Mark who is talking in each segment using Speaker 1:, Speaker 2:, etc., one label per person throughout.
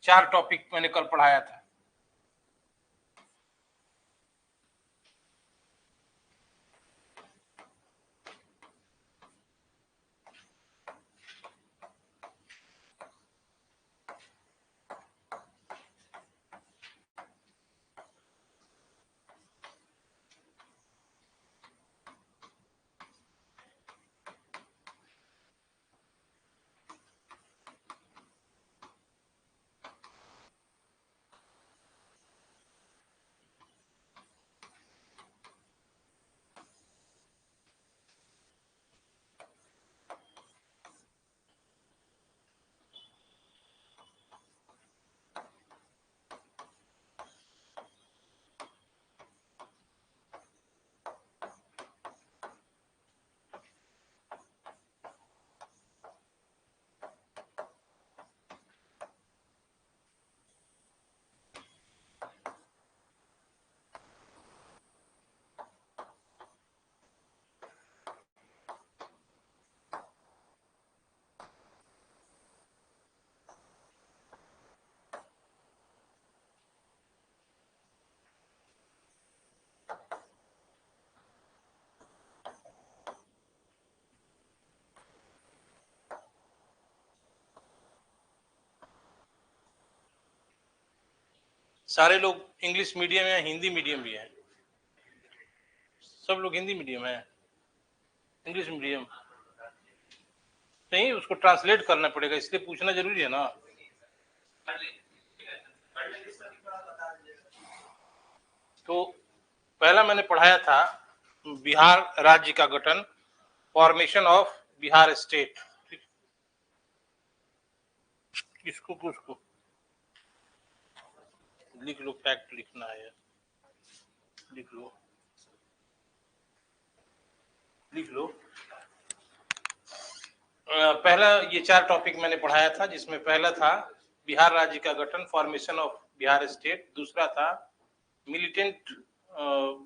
Speaker 1: 4 topic मैंने कल पढ़ाया था। सारे लोग इंग्लिश मीडियम या हिंदी मीडियम भी हैं? सब लोग हिंदी मीडियम है, इंग्लिश मीडियम नहीं, उसको ट्रांसलेट करना पड़ेगा, इसलिए पूछना जरूरी है ना। तो पहला मैंने पढ़ाया था बिहार राज्य का गठन, फॉर्मेशन ऑफ बिहार स्टेट। किसको किसको लिख लो, फैक्ट लिखना है, लिख लो लिख लो। पहला ये 4 टॉपिक मैंने पढ़ाया था, जिसमें पहला था बिहार राज्य का गठन, फॉर्मेशन ऑफ बिहार स्टेट। दूसरा था मिलिटेंट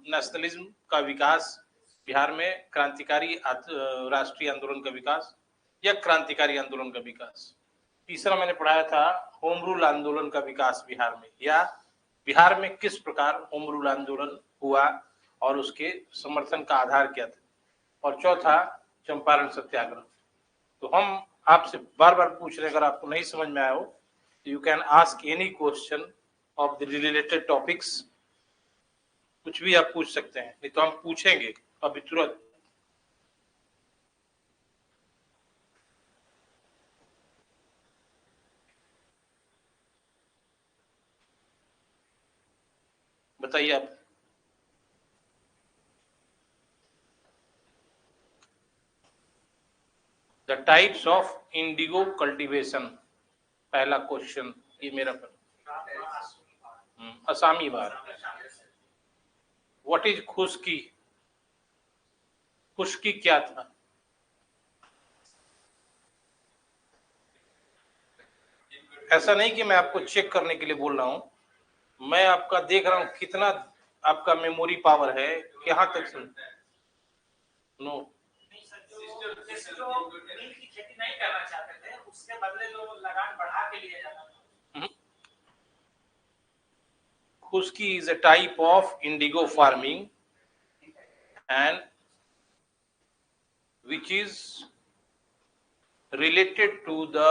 Speaker 1: नेशनलिज्म का विकास बिहार में, क्रांतिकारी राष्ट्रीय आंदोलन का विकास या क्रांतिकारी आंदोलन का विकास। तीसरा मैंने पढ़ाया था होम रूल आंदोलन का विकास बिहार में, या बिहार में किस प्रकार होम रूल आंदोलन हुआ और उसके समर्थन का आधार क्या था। और चौथा चंपारण सत्याग्रह। तो हम आपसे बार बार पूछ रहे हैं, अगर आपको नहीं समझ में आया हो तो you can ask any question of the related topics, कुछ भी आप पूछ सकते हैं, नहीं तो हम पूछेंगे अभी तुरंत। बताइए आप। The types of Indigo cultivation, पहला क्वेश्चन ये मेरा पर। असामी बार। व्हाट इज खुश्की? खुश्की क्या था? ऐसा नहीं कि मैं आपको चेक करने के लिए बोल रहा हूं, मैं आपका देख रहा हूं कितना आपका मेमोरी पावर है, कहां तक सुन। नो, की खेती नहीं करना चाहते थे, उसके बदले जो लगान बढ़ा के लिए जाता था। खुश्की is a type of indigo farming and which is related to the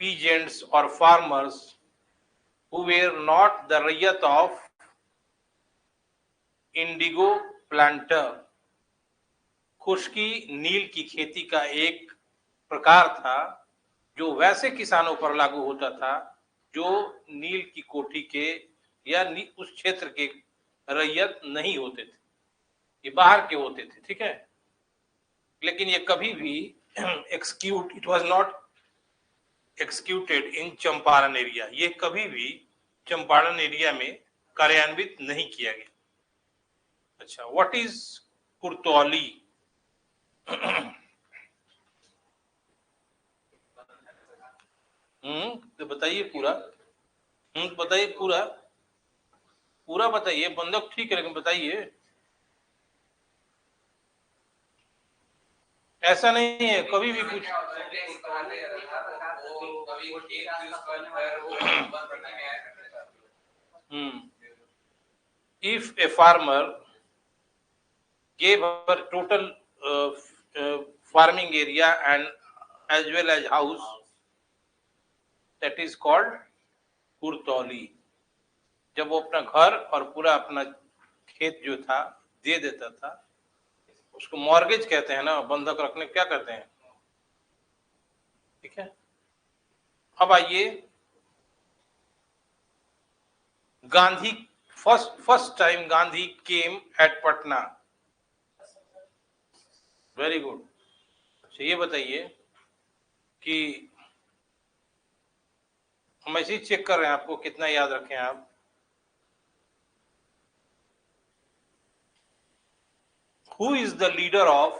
Speaker 1: peasants or farmers who were not the rayat of indigo planter। खुश्की नील की खेती का एक प्रकार था जो वैसे किसानों पर लागू होता था जो नील की कोठी के या उस क्षेत्र के रैयत नहीं होते थे, ये बाहर के होते थे, ठीक है। लेकिन ये कभी भी it was not executed in Champaran area, ये कभी भी चंपारण एरिया में कार्यान्वित नहीं किया गया। अच्छा, व्हाट इज कुर्तौली? तो बताइए पूरा। बताइए पूरा, पूरा बताइए। बंधक ठीक है, लेकिन बताइए। ऐसा नहीं है, कभी भी कुछ if a farmer gave her total farming area and as well as house, that is called कुरतौली। जब वो अपना घर और पूरा अपना खेत जो था दे देता था, उसको मॉर्गेज कहते हैं ना, बंधक रखने क्या कहते हैं, ठीक है। अब आइए, Gandhi first time Gandhi came at Patna. Very good. अच्छा ये बताइए कि हम ऐसे ही चेक कर रहे हैं आपको कितना याद रखें आप। Who is the leader of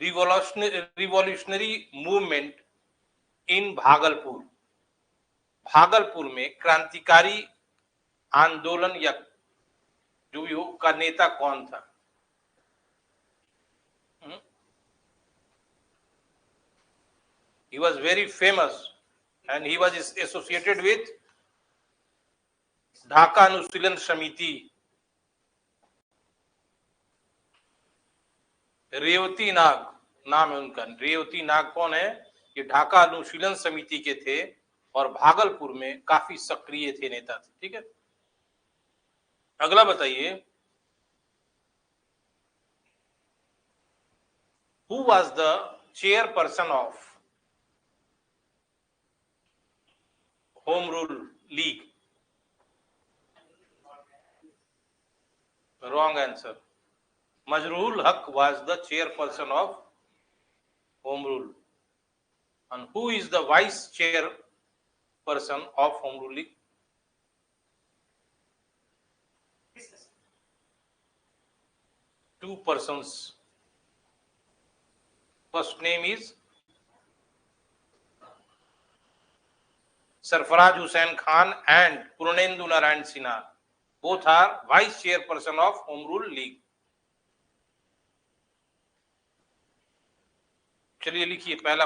Speaker 1: revolutionary movement in Bhagalpur? Bhagalpur में क्रांतिकारी आंदोलन या जो भी हो का नेता कौन था? He was very famous and he was associated with Dhaka अनुशीलन समिति। रेवती नाग नाम है उनका। रेवती नाग कौन है? ये ढाका अनुशीलन समिति के थे और भागलपुर में काफी सक्रिय थे, नेता थे, ठीक है। अगला बताइए, who was the chairperson of home rule league? Wrong answer. Mazharul हक was the chairperson of Home Rule. And who is the vice chairperson of Home Rule League? Two persons. First name is Sarfaraj Hussain Khan and Purnendu Narayan Sinha. Both are vice chairperson of Home Rule League. चलिए लिखिए, पहला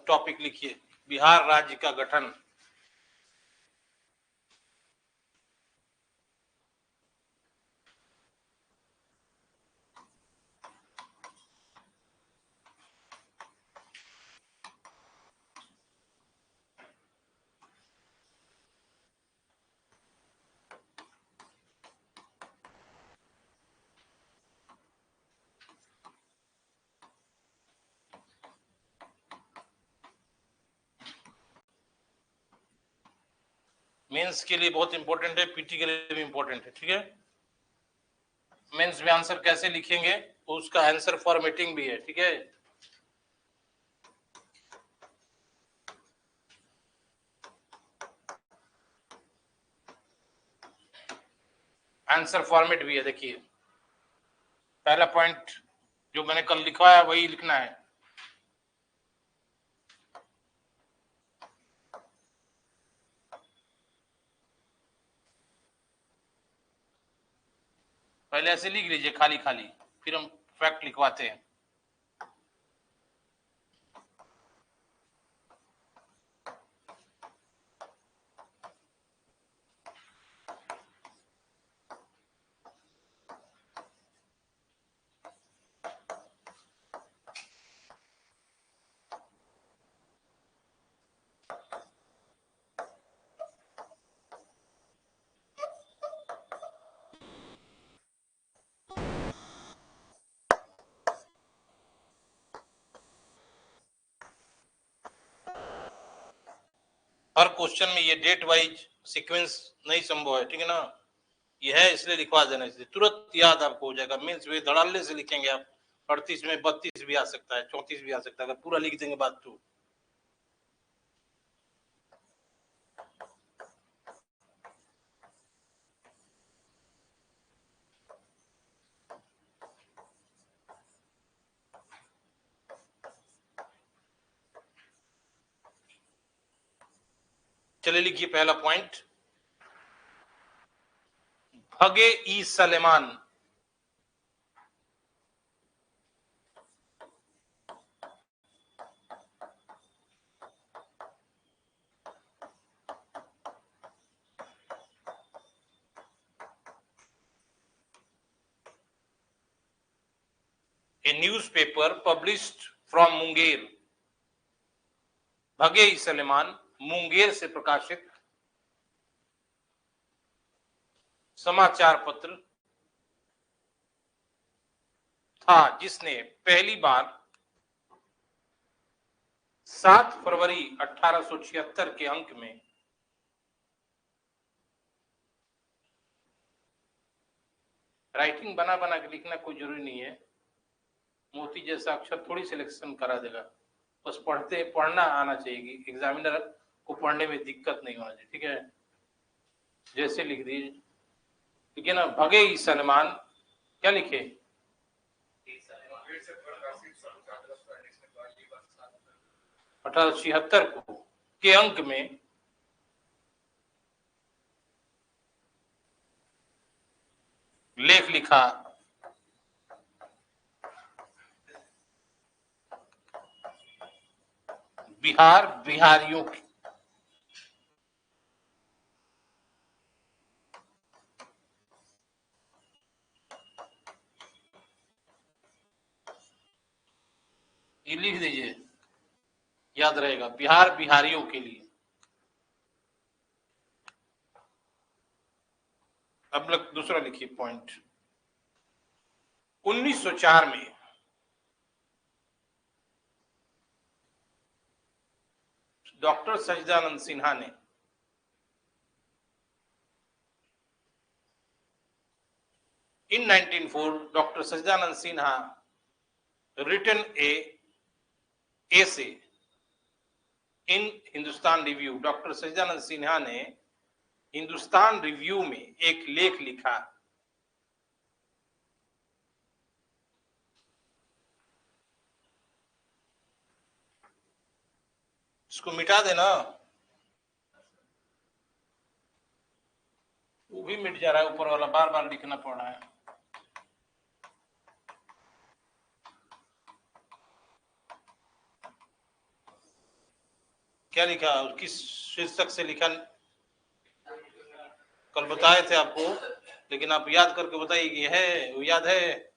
Speaker 1: topic लिखिए, बिहार राज्य का गठन। Mains के लिए बहुत इंपॉर्टेंट है, पीटी के लिए भी इंपॉर्टेंट है, ठीक है। मेंस में आंसर कैसे लिखेंगे, उसका आंसर फॉर्मेटिंग भी है, ठीक है। आंसर फॉर्मेट भी है, देखिए पहला पॉइंट जो मैंने कल लिखा है वही लिखना है। पहले ऐसे लिख लीजिए खाली खाली, फिर हम फैक्ट लिखवाते हैं। हर क्वेश्चन में ये डेट वाइज सीक्वेंस नहीं संभव है, ठीक है ना। ये है इसलिए लिखवा देना, इसलिए तुरंत याद आपको हो जाएगा। मीन्स वे धड़ल्ले से लिखेंगे आप, 38 में 32 भी आ सकता है, 34 भी आ सकता है, अगर पूरा लिख देंगे बात तो। चलिए लिखिए पहला पॉइंट, भगे ई सलेमान। A newspaper published from Munger, भगे सलेमान मुंगेर से प्रकाशित समाचार पत्र था जिसने पहली बार 7 फरवरी 1876 के अंक में राइटिंग बना बना के लिखना कोई जरूरी नहीं है, मोती जैसा अक्षर थोड़ी सिलेक्शन करा देगा, बस पढ़ना आना चाहिए, एग्जामिनर को पढ़ने में दिक्कत नहीं होना चाहिए। ठीक है, जैसे लिख दीजिए, ठीक है ना। भगे सलमान, क्या लिखे? 1876 को के अंक में लेख लिखा, बिहार बिहारियों की ये लिख दीजिए, याद रहेगा, बिहार बिहारियों के लिए। अब दूसरा लिखिए पॉइंट। 1904 में डॉक्टर सच्चिदानंद सिन्हा ने in 1904 Dr. Sajjanand Sinha written a essay in Hindustan review. Doctor Sachchidanand Sinha ने हिंदुस्तान रिव्यू में एक लेख लिखा, इसको मिटा देना, वो भी मिट जा रहा है, ऊपर वाला बार बार लिखना पड़ रहा है। क्या लिखा, किस शीर्षक से लिखा? कल बताए थे आपको, लेकिन आप याद करके बताइए कि है, वो याद है?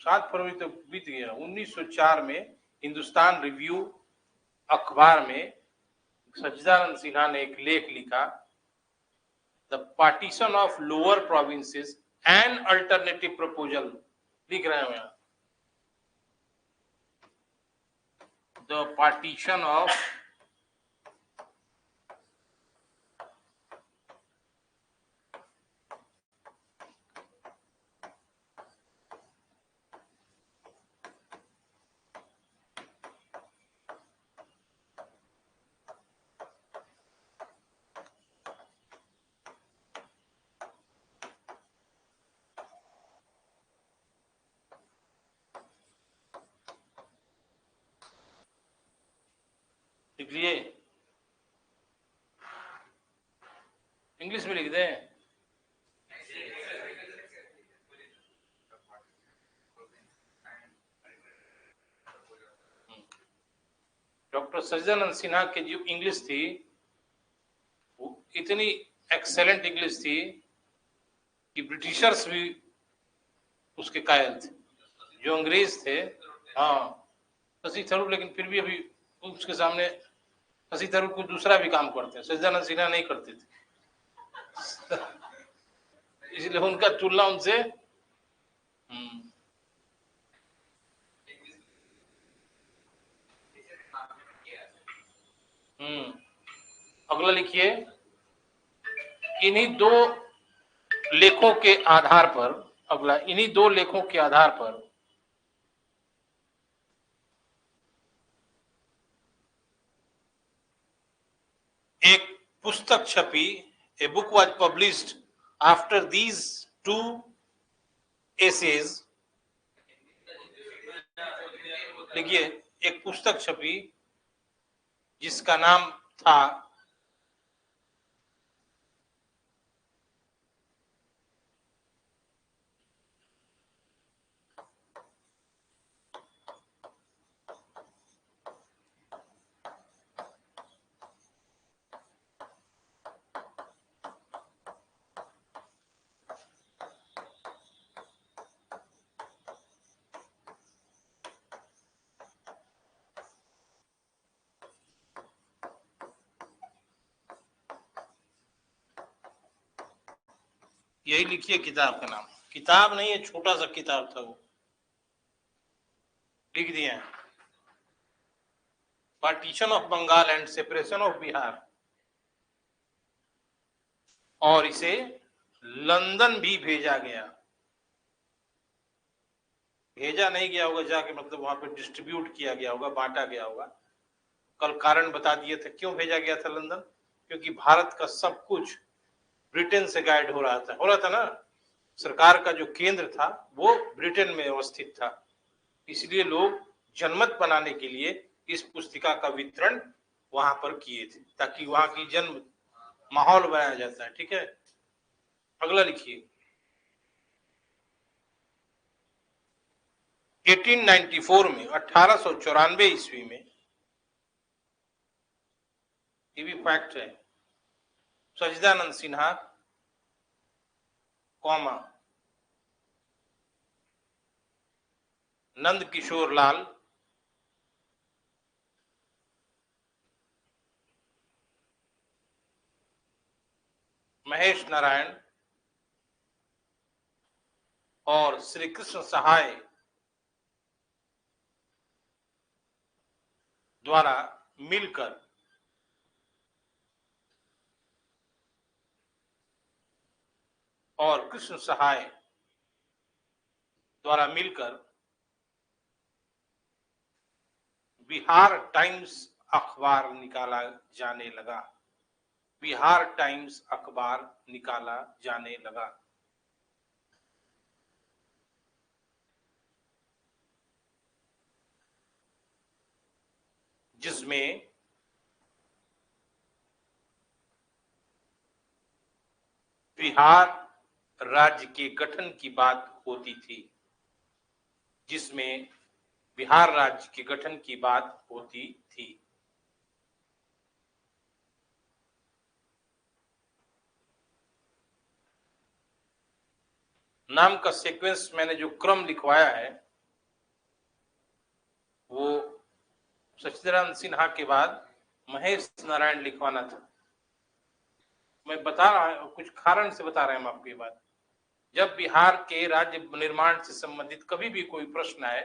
Speaker 1: 7 फरवरी तक बीत गया। 1904 में हिंदुस्तान रिव्यू अखबार में सच्चिदानंद सिन्हा ने एक लेख लिखा, the partition of lower provinces and alternative proposal, लिख रहे हैं यहाँ, द पार्टीशन ऑफ लिख लिए, इंग्लिश में लिख दें। डॉक्टर सच्चिदानंद सिन्हा की जो इंग्लिश थी वो इतनी एक्सेलेंट इंग्लिश थी कि ब्रिटिशर्स भी उसके कायल थे, जो अंग्रेज थे। हाँ, शशि थरूर, लेकिन फिर भी अभी उसके सामने शशि थरूर कुछ दूसरा भी काम करते हैं, सच्चिदानंद सिन्हा नहीं करते थे, इसलिए उनका तुलना उनसे। अगला लिखिए, इन्हीं दो लेखों के आधार पर, अगला, इन्हीं दो लेखों के आधार पर एक पुस्तक छपी, a book was published after these two essays. देखिए, एक पुस्तक छपी जिसका नाम था यही लिखिए किताब का नाम, किताब नहीं है, छोटा सा किताब था वो, लिख दिए हैं, partition of Bengal and separation of Bihar. और इसे लंदन भी भेजा गया, भेजा नहीं गया होगा जाके, मतलब वहां पे डिस्ट्रीब्यूट किया गया होगा, बांटा गया होगा। कल कारण बता दिए थे क्यों भेजा गया था लंदन, क्योंकि भारत का सब कुछ ब्रिटेन से गाइड हो रहा था ना, सरकार का जो केंद्र था वो ब्रिटेन में अवस्थित था, इसलिए लोग जनमत बनाने के लिए इस पुस्तिका का वितरण वहां पर किए थे, ताकि वहां की जन्म माहौल बनाया जाता है। ठीक है, अगला लिखिए। 1894 में, 1894 ईस्वी में, ये भी फैक्ट है, सच्चिदानंद सिन्हा कौमा नंद किशोर लाल महेश नारायण और श्री कृष्ण सहाय द्वारा मिलकर कृष्ण सहाय द्वारा मिलकर बिहार टाइम्स अखबार निकाला जाने लगा, बिहार टाइम्स अखबार निकाला जाने लगा। जिसमें बिहार राज्य के गठन की बात होती थी, जिसमें बिहार राज्य के गठन की बात होती थी। नाम का सीक्वेंस मैंने जो क्रम लिखवाया है वो सच्चिदानंद सिन्हा के बाद महेश नारायण लिखवाना था। मैं बता रहा हूं, कुछ कारण से बता रहे हैं हम आपको ये बात। जब बिहार के राज्य निर्माण से संबंधित कभी भी कोई प्रश्न आए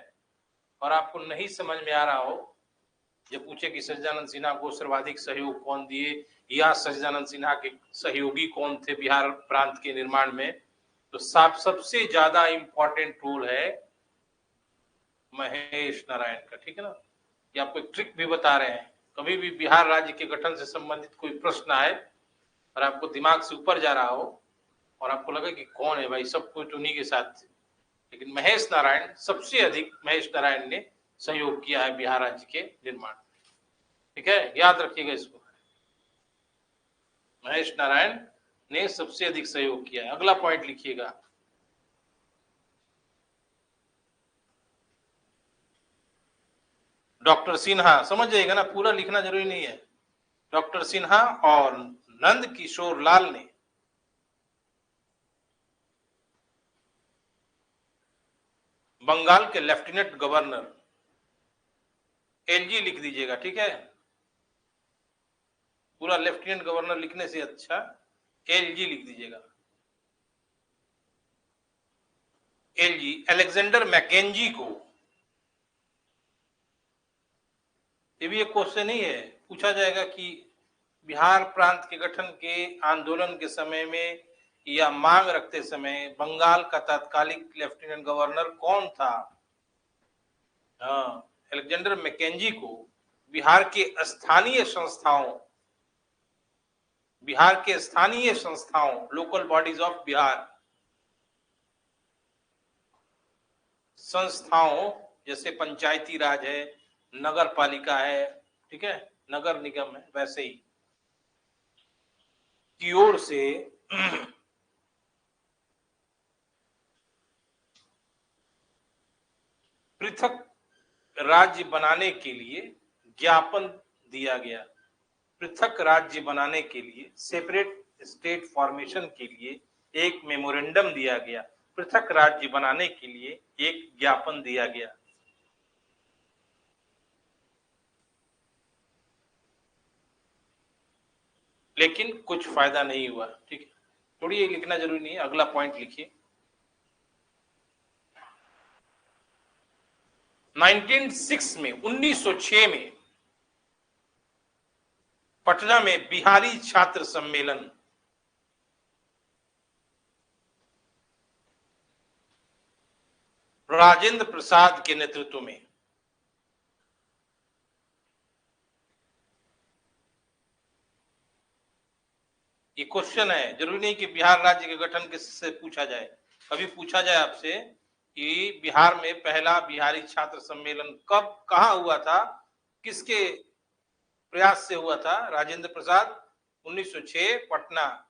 Speaker 1: और आपको नहीं समझ में आ रहा हो, जब पूछे कि सच्चिदानंद सिन्हा को सर्वाधिक सहयोग कौन दिए या सच्चिदानंद सिन्हा के सहयोगी कौन थे बिहार प्रांत के निर्माण में, तो सबसे ज्यादा इंपॉर्टेंट रोल है महेश नारायण का। ठीक है ना, ये आपको एक ट्रिक भी बता रहे हैं। कभी भी बिहार राज्य के गठन से संबंधित कोई प्रश्न आए और आपको दिमाग से ऊपर जा रहा हो और आपको लगे कि कौन है भाई, सब कुछ उन्हीं के साथ थे, लेकिन महेश नारायण, सबसे अधिक महेश नारायण ने सहयोग किया है बिहार राज्य के निर्माण। ठीक है, याद रखिएगा इसको, महेश नारायण ने सबसे अधिक सहयोग किया है। अगला पॉइंट लिखिएगा, डॉक्टर सिन्हा, समझ जाइएगा ना, पूरा लिखना जरूरी नहीं है। डॉक्टर सिन्हा और नंद किशोर लाल ने बंगाल के लेफ्टिनेंट गवर्नर, एलजी लिख दीजिएगा, ठीक है, पूरा लेफ्टिनेंट गवर्नर लिखने से अच्छा एलजी लिख दीजिएगा। एलजी अलेक्जेंडर मैकेंजी को, ये भी एक क्वेश्चन ही है, पूछा जाएगा कि बिहार प्रांत के गठन के आंदोलन के समय में या मांग रखते समय बंगाल का तात्कालिक लेफ्टिनेंट गवर्नर कौन था। हाँ, अलेक्जेंडर मैकेंजी को बिहार के स्थानीय संस्थाओं, बिहार के स्थानीय संस्थाओं, लोकल बॉडीज ऑफ बिहार, संस्थाओं जैसे पंचायती राज है, नगर पालिका है, ठीक है, नगर निगम है, वैसे ही की ओर से पृथक राज्य बनाने के लिए ज्ञापन दिया गया, पृथक राज्य बनाने के लिए, सेपरेट स्टेट फॉर्मेशन के लिए एक मेमोरेंडम दिया गया, पृथक राज्य बनाने के लिए एक ज्ञापन दिया गया। लेकिन कुछ फायदा नहीं हुआ। ठीक है, छोड़िए, लिखना जरूरी नहीं है, अगला पॉइंट लिखिए। 1906 में पटना में बिहारी छात्र सम्मेलन राजेंद्र प्रसाद के नेतृत्व में ये क्वेश्चन है, जरूरी नहीं कि बिहार राज्य के गठन किससे पूछा जाए। कभी पूछा जाए आपसे कि बिहार में पहला बिहारी छात्र सम्मेलन कब कहां हुआ था, किसके प्रयास से हुआ था? राजेंद्र प्रसाद, 1906 पटना।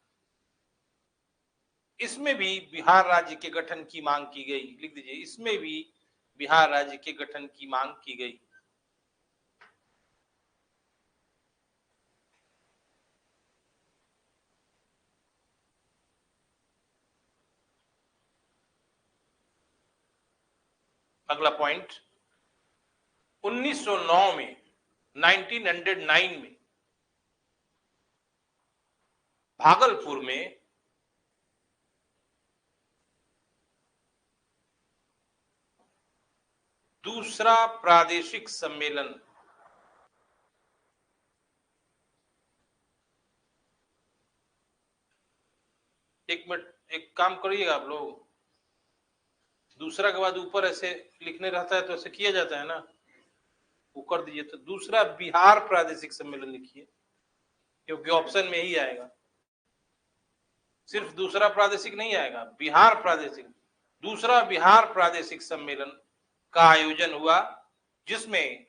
Speaker 1: इसमें भी बिहार राज्य के गठन की मांग की गई, लिख दीजिए, इसमें भी बिहार राज्य के गठन की मांग की गई। अगला पॉइंट, 1909 में 1909 में भागलपुर में दूसरा प्रादेशिक सम्मेलन, एक मिनट, एक काम करिएगा आप लोग, दूसरा के बाद ऊपर ऐसे लिखने रहता है तो ऐसे किया जाता है ना, वो कर दीजिए। तो दूसरा बिहार प्रादेशिक सम्मेलन लिखिए, क्योंकि ऑप्शन में ही आएगा। सिर्फ दूसरा प्रादेशिक नहीं आएगा, बिहार प्रादेशिक। दूसरा बिहार प्रादेशिक सम्मेलन का आयोजन हुआ, जिसमें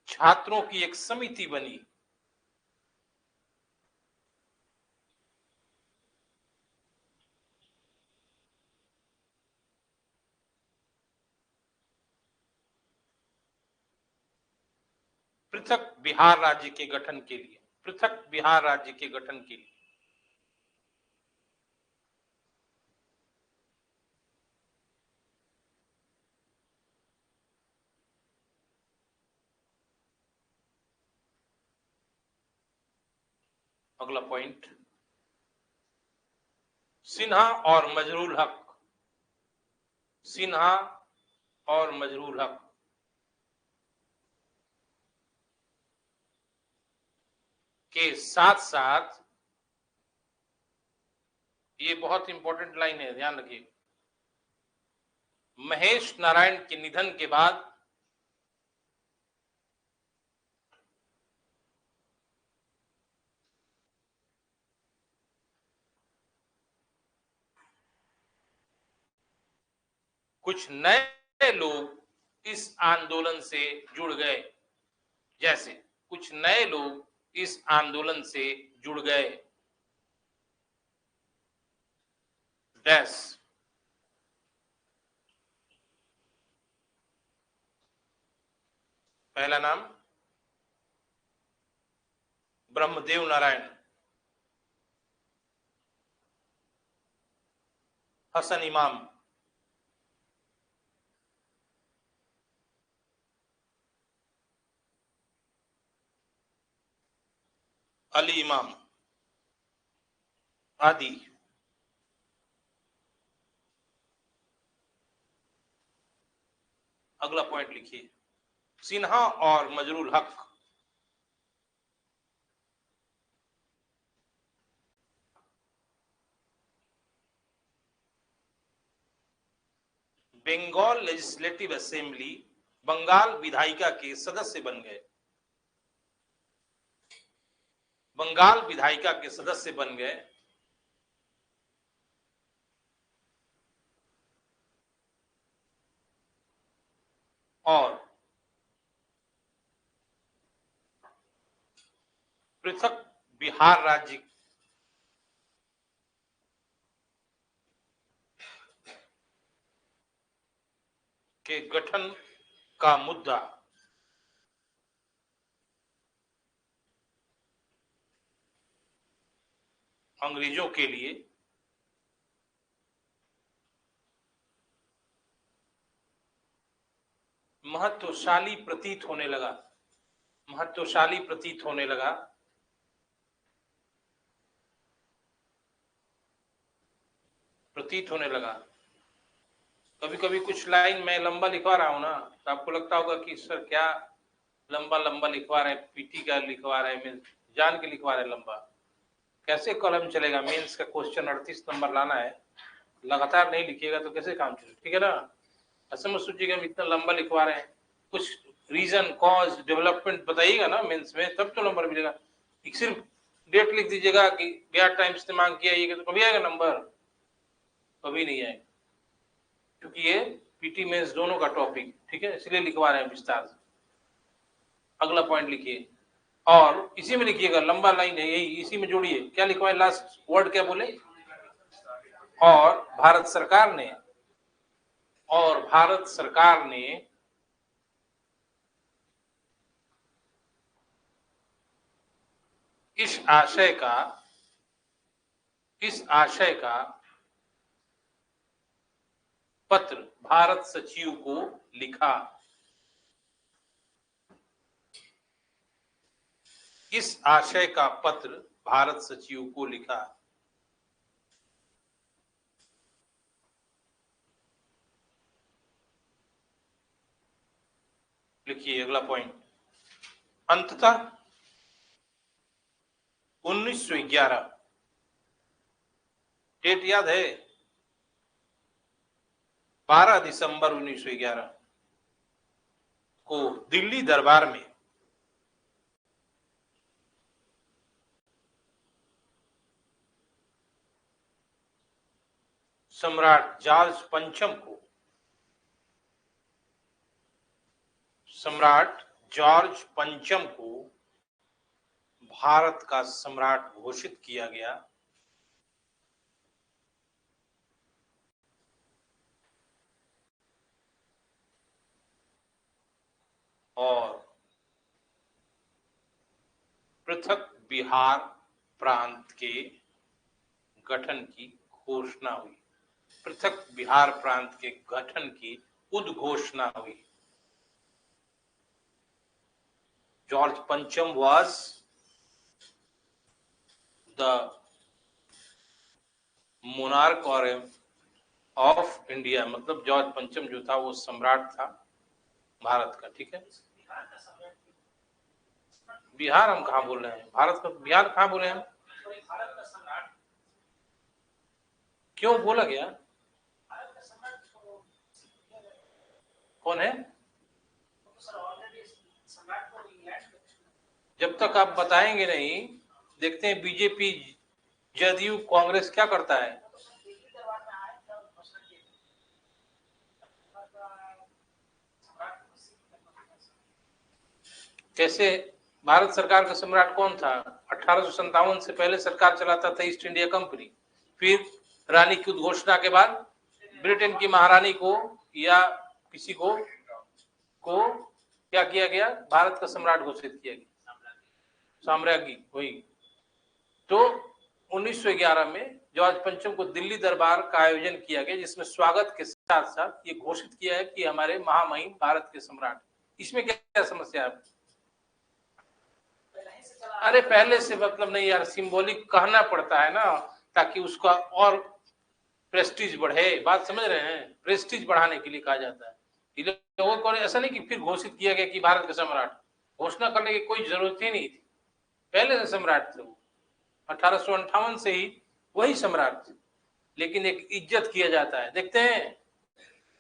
Speaker 1: छात्रों की एक समिति बनी। पृथक बिहार राज्य के गठन के लिए, पृथक बिहार राज्य के गठन के लिए। अगला पॉइंट, सिन्हा और मजरूल हक, सिन्हा और मजरूल हक के साथ साथ, ये बहुत इंपॉर्टेंट लाइन है, ध्यान रखिए, महेश नारायण के निधन के बाद कुछ नए लोग इस आंदोलन से जुड़ गए। जैसे कुछ नए लोग इस आंदोलन से जुड़ गए। डैश, पहला नाम ब्रह्मदेव नारायण, हसन इमाम, अली इमाम आदि। अगला पॉइंट लिखिए, सिन्हा और मजरूल हक बंगाल लेजिस्लेटिव असेंबली, बंगाल विधायिका के सदस्य बन गए। बंगाल विधायिका के सदस्य बन गए और पृथक बिहार राज्य के गठन का मुद्दा अंग्रेजों के लिए महत्वशाली प्रतीत होने लगा, महत्वशाली प्रतीत होने लगा। प्रतीत होने लगा। कभी कभी कुछ लाइन मैं लंबा लिखवा रहा हूं ना, तो आपको लगता होगा कि सर क्या लंबा लंबा लिखवा रहे हैं, पीटी का लिखवा रहे हैं, जान के लिखवा रहे हैं लंबा। कैसे कॉलम चलेगा? मेंस का क्वेश्चन 38 नंबर लाना है, लगातार नहीं लिखिएगा तो कैसे काम चलेगा, ठीक है ना। ऐसा मत सोचिएगा हम इतना लंबा लिखवा रहे हैं, कुछ रीजन कॉज डेवलपमेंट बताइएगा ना मेंस में, तब तो नंबर मिलेगा। सिर्फ डेट लिख दीजिएगा कि बिहार टाइम्स ने मांग किया, तो कभी आएगा नंबर? कभी नहीं आएगा, क्योंकि ये पीटी मेंस दोनों का टॉपिक, ठीक है, इसलिए लिखवा रहे हैं विस्तार से। अगला पॉइंट लिखिए और इसी में लिखिएगा, लंबा लाइन है यही, इसी में जोड़िए। क्या लिखवाए? लास्ट वर्ड क्या बोले? और भारत सरकार ने, और भारत सरकार ने इस आशय का पत्र भारत सचिव को लिखा। इस आशय का पत्र भारत सचिव को लिखा। लिखिए अगला पॉइंट। अंततः 1911, डेट याद है? 12 दिसंबर 1911 को दिल्ली दरबार में सम्राट जॉर्ज पंचम को भारत का सम्राट घोषित किया गया। और पृथक बिहार प्रांत के गठन की घोषणा हुई। पृथक बिहार प्रांत के गठन की उद्घोषणा हुई। जॉर्ज पंचम was the monarch और ऑफ इंडिया, मतलब जॉर्ज पंचम जो था वो सम्राट था भारत का, ठीक है। बिहार हम कहाँ बोल रहे हैं? भारत का बिहार कहाँ बोले हम? क्यों बोला गया? कौन है? जब तक आप बताएंगे नहीं, देखते हैं बीजेपी जदयू कांग्रेस क्या करता है। कैसे? भारत सरकार का सम्राट कौन था? 1857 से पहले सरकार चलाता था ईस्ट इंडिया कंपनी। फिर रानी की उद्घोषणा के बाद ब्रिटेन की महारानी को या किसी को क्या किया गया? भारत का सम्राट घोषित किया गया, साम्राज्ञी वही। तो 1911 में जॉर्ज पंचम को दिल्ली दरबार का आयोजन किया गया, जिसमें स्वागत के साथ साथ ये घोषित किया है कि हमारे महामहिम भारत के सम्राट। इसमें क्या समस्या है? अरे पहले से मतलब नहीं यार, सिंबॉलिक कहना पड़ता है ना, ताकि उसका और प्रेस्टीज बढ़े। बात समझ रहे हैं? प्रेस्टीज बढ़ाने के लिए कहा जाता है। लोगों को ऐसा नहीं कि फिर घोषित किया गया कि भारत का सम्राट, घोषणा करने की कोई जरूरत ही नहीं थी, पहले से सम्राट थे वो। 1858 से ही वही सम्राट थे, लेकिन एक इज्जत किया जाता है। देखते हैं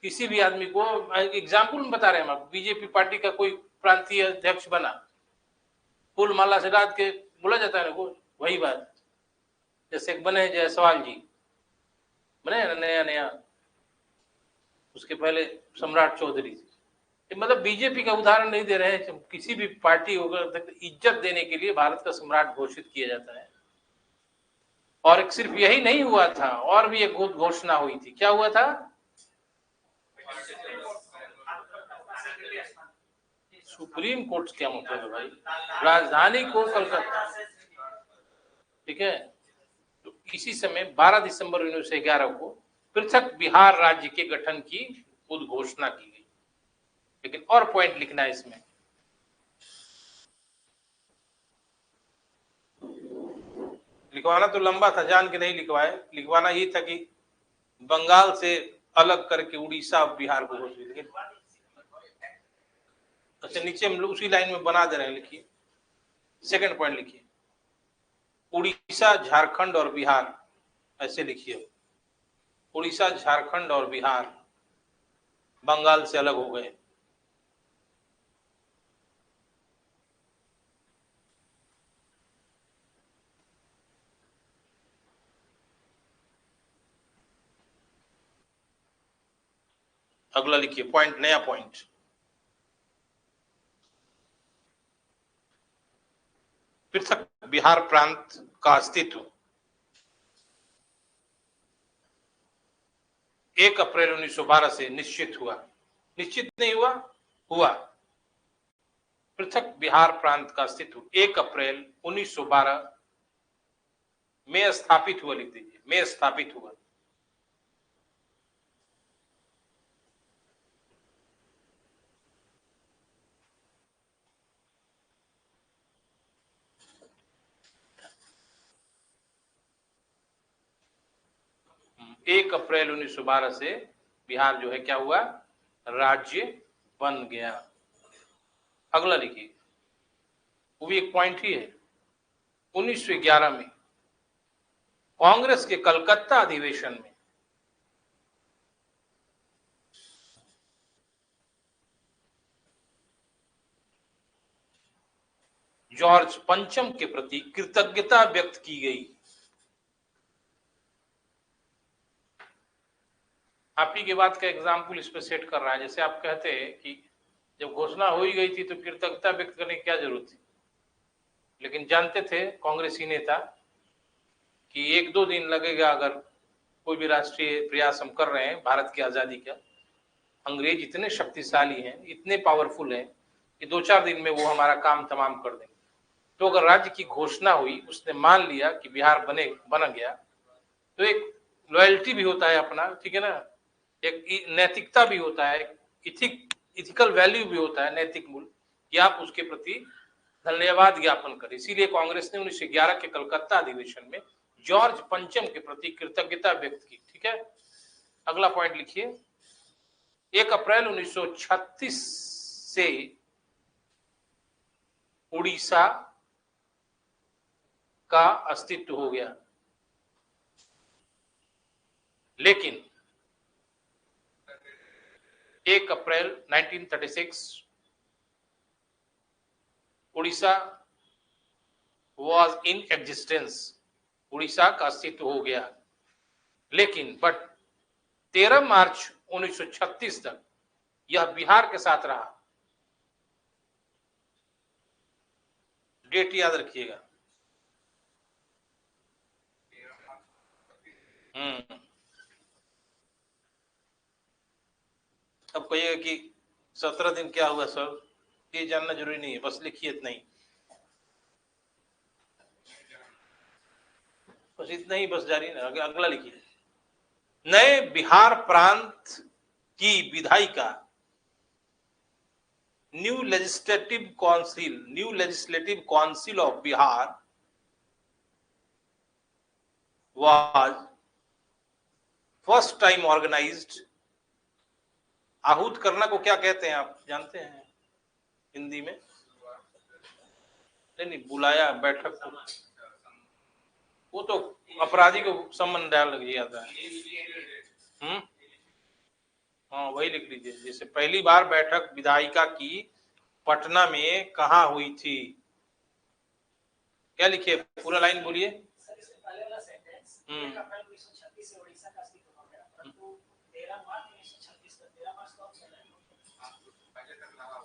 Speaker 1: किसी भी आदमी को, एग्जाम्पल में बता रहे हैं हम, बीजेपी पार्टी का कोई प्रांतीय अध्यक्ष बना, फूल माला से डाल के बोला जाता है ना, वो वही बात। जैसे एक बने जायसवाल जी, बने ना नया नया, उसके पहले सम्राट चौधरी थे। मतलब बीजेपी का उदाहरण नहीं दे रहे हैं, किसी भी पार्टी को इज्जत देने के लिए भारत का सम्राट घोषित किया जाता है। और एक सिर्फ यही नहीं हुआ था, और भी एक घोषणा हुई थी। क्या हुआ था? सुप्रीम कोर्ट क्या मतलब है भाई? राजधानी को कलकत्ता, ठीक है। तो इसी समय 12 दिसंबर 1911 को पृथक बिहार राज्य के गठन की उद्घोषणा की गई। लेकिन और पॉइंट लिखना है इसमें। लिखवाना तो लंबा था, जान के नहीं लिखवाए। लिखवाना ये था कि बंगाल से अलग करके उड़ीसा और बिहार को घोषित। लेकिन अच्छा, नीचे हम लोग उसी लाइन में बना दे रहे हैं, लिखिए सेकंड पॉइंट लिखिए, उड़ीसा झारखंड और बिहार, ऐसे लिखिए, उड़ीसा झारखंड और बिहार बंगाल से अलग हो गए। अगला लिखिए पॉइंट, नया पॉइंट, पृथक बिहार प्रांत का अस्तित्व 1 अप्रैल 1912 से निश्चित हुआ। निश्चित नहीं हुआ, हुआ। पृथक बिहार प्रांत का अस्तित्व 1 अप्रैल 1912 में स्थापित हुआ, लिख दीजिए, में स्थापित हुआ। एक अप्रैल 1912 से बिहार जो है क्या हुआ, राज्य बन गया। अगला लिखिए, वो भी एक पॉइंट ही है। 1911 में कांग्रेस के कलकत्ता अधिवेशन में जॉर्ज पंचम के प्रति कृतज्ञता व्यक्त की गई। आप ही की बात का एग्जाम्पल इस पे सेट कर रहा है। जैसे आप कहते हैं कि जब घोषणा हो ही गई थी तो कृतज्ञता व्यक्त करने की क्या जरूरत थी, लेकिन जानते थे कांग्रेसी नेता कि 1-2 दिन लगेगा, अगर कोई भी राष्ट्रीय प्रयास हम कर रहे हैं भारत की आजादी का, अंग्रेज इतने शक्तिशाली हैं, इतने पावरफुल हैं कि 2-4 दिन में वो हमारा काम तमाम कर देंगे। तो अगर राज्य की घोषणा हुई, उसने मान लिया कि बिहार बन गया, तो एक लॉयल्टी भी होता है अपना, ठीक है ना, एक नैतिकता भी होता है, इथिकल वैल्यू भी होता है, नैतिक मूल्य, कि आप उसके प्रति धन्यवाद ज्ञापन करें। इसीलिए कांग्रेस ने 1911 के कलकत्ता अधिवेशन में जॉर्ज पंचम के प्रति कृतज्ञता व्यक्त की। ठीक है, अगला पॉइंट लिखिए, 1 अप्रैल 1936 से उड़ीसा का अस्तित्व हो गया, लेकिन 1 अप्रैल 1936 Orissa was in existence, Orissa का अस्तित्व हो गया, लेकिन 13 मार्च 1936 तक यह बिहार के साथ रहा। डेट याद रखिएगा। अब कहिएगा कि 17 दिन क्या हुआ सर, ये जानना जरूरी नहीं है, बस लिखिए इतना ही, बस इतना ही, बस जारी ना। अगला लिखिए, नए बिहार प्रांत की विधायिका new legislative council of Bihar was first time organized. आहूत करना को क्या कहते हैं आप जानते हैं हिंदी में? नहीं, बुलाया बैठक को, वो तो अपराधी को सम्मन डाल लग जाता है। हाँ, वही लिख लीजिए। जैसे पहली बार बैठक विधायिका की पटना में कहाँ हुई थी, क्या लिखिए, पूरा लाइन बोलिए।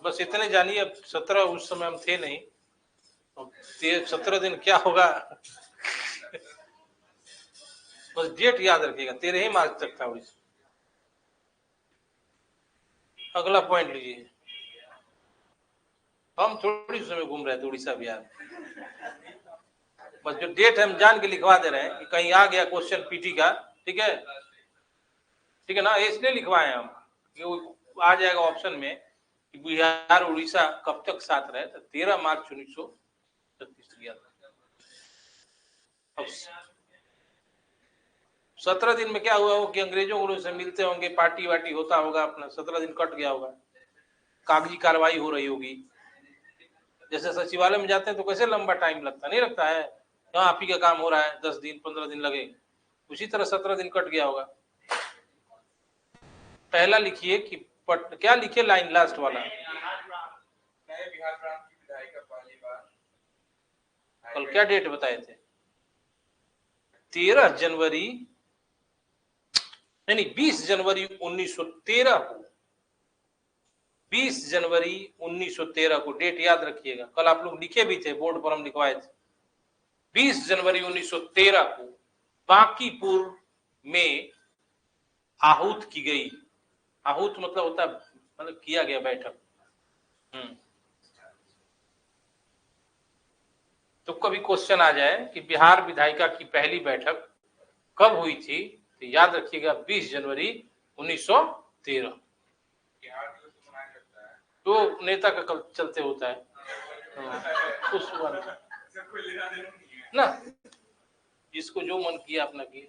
Speaker 1: बस इतने जानिए, अब 17 उस समय हम थे नहीं, 17 दिन क्या होगा बस डेट याद रखिएगा, 13 ही मार्च तक था उड़ीसा। अगला पॉइंट लीजिए, हम थोड़ी समय घूम रहे थे उड़ीसा बिहार, बस जो डेट हम जान के लिखवा दे रहे हैं कि कहीं आ गया क्वेश्चन पीटी का, ठीक है, ठीक है ना, इसलिए लिखवाए हम कि वो आ जाएगा ऑप्शन में कि बिहार उड़ीसा कब तक साथ रहे, तो 13 मार्च 1936 गया था। 17 दिन में क्या हुआ हो कि अंग्रेजों से मिलते होंगे, पार्टी वार्टी होता होगा, अपना 17 दिन कट गया होगा, कागजी कार्रवाई हो रही होगी। जैसे सचिवालय में जाते हैं तो कैसे लंबा टाइम लगता नहीं लगता है, यहाँ आप ही का काम हो रहा है, 10 दिन 15 दिन लगे, उसी तरह 17 दिन कट गया होगा। पहला लिखिए कि क्या लिखिए, लाइन लास्ट वाला। कल क्या डेट बताए थे? 13 जनवरी, नहीं 20 जनवरी 1913 को, 20 जनवरी 1913 को डेट याद रखिएगा। कल आप लोग लिखे भी थे, बोर्ड पर हम लिखवाए थे। 20 जनवरी 1913 को बांकीपुर में आहूत की गई। आहूत मतलब होता है, मतलब किया गया बैठक। तो कभी क्वेश्चन आ जाए कि बिहार विधायिका की पहली बैठक कब हुई थी, तो याद रखिएगा 20 जनवरी 1913। तो नेता का कब चलते होता है उस ना, जिसको जो मन किया अपना किया।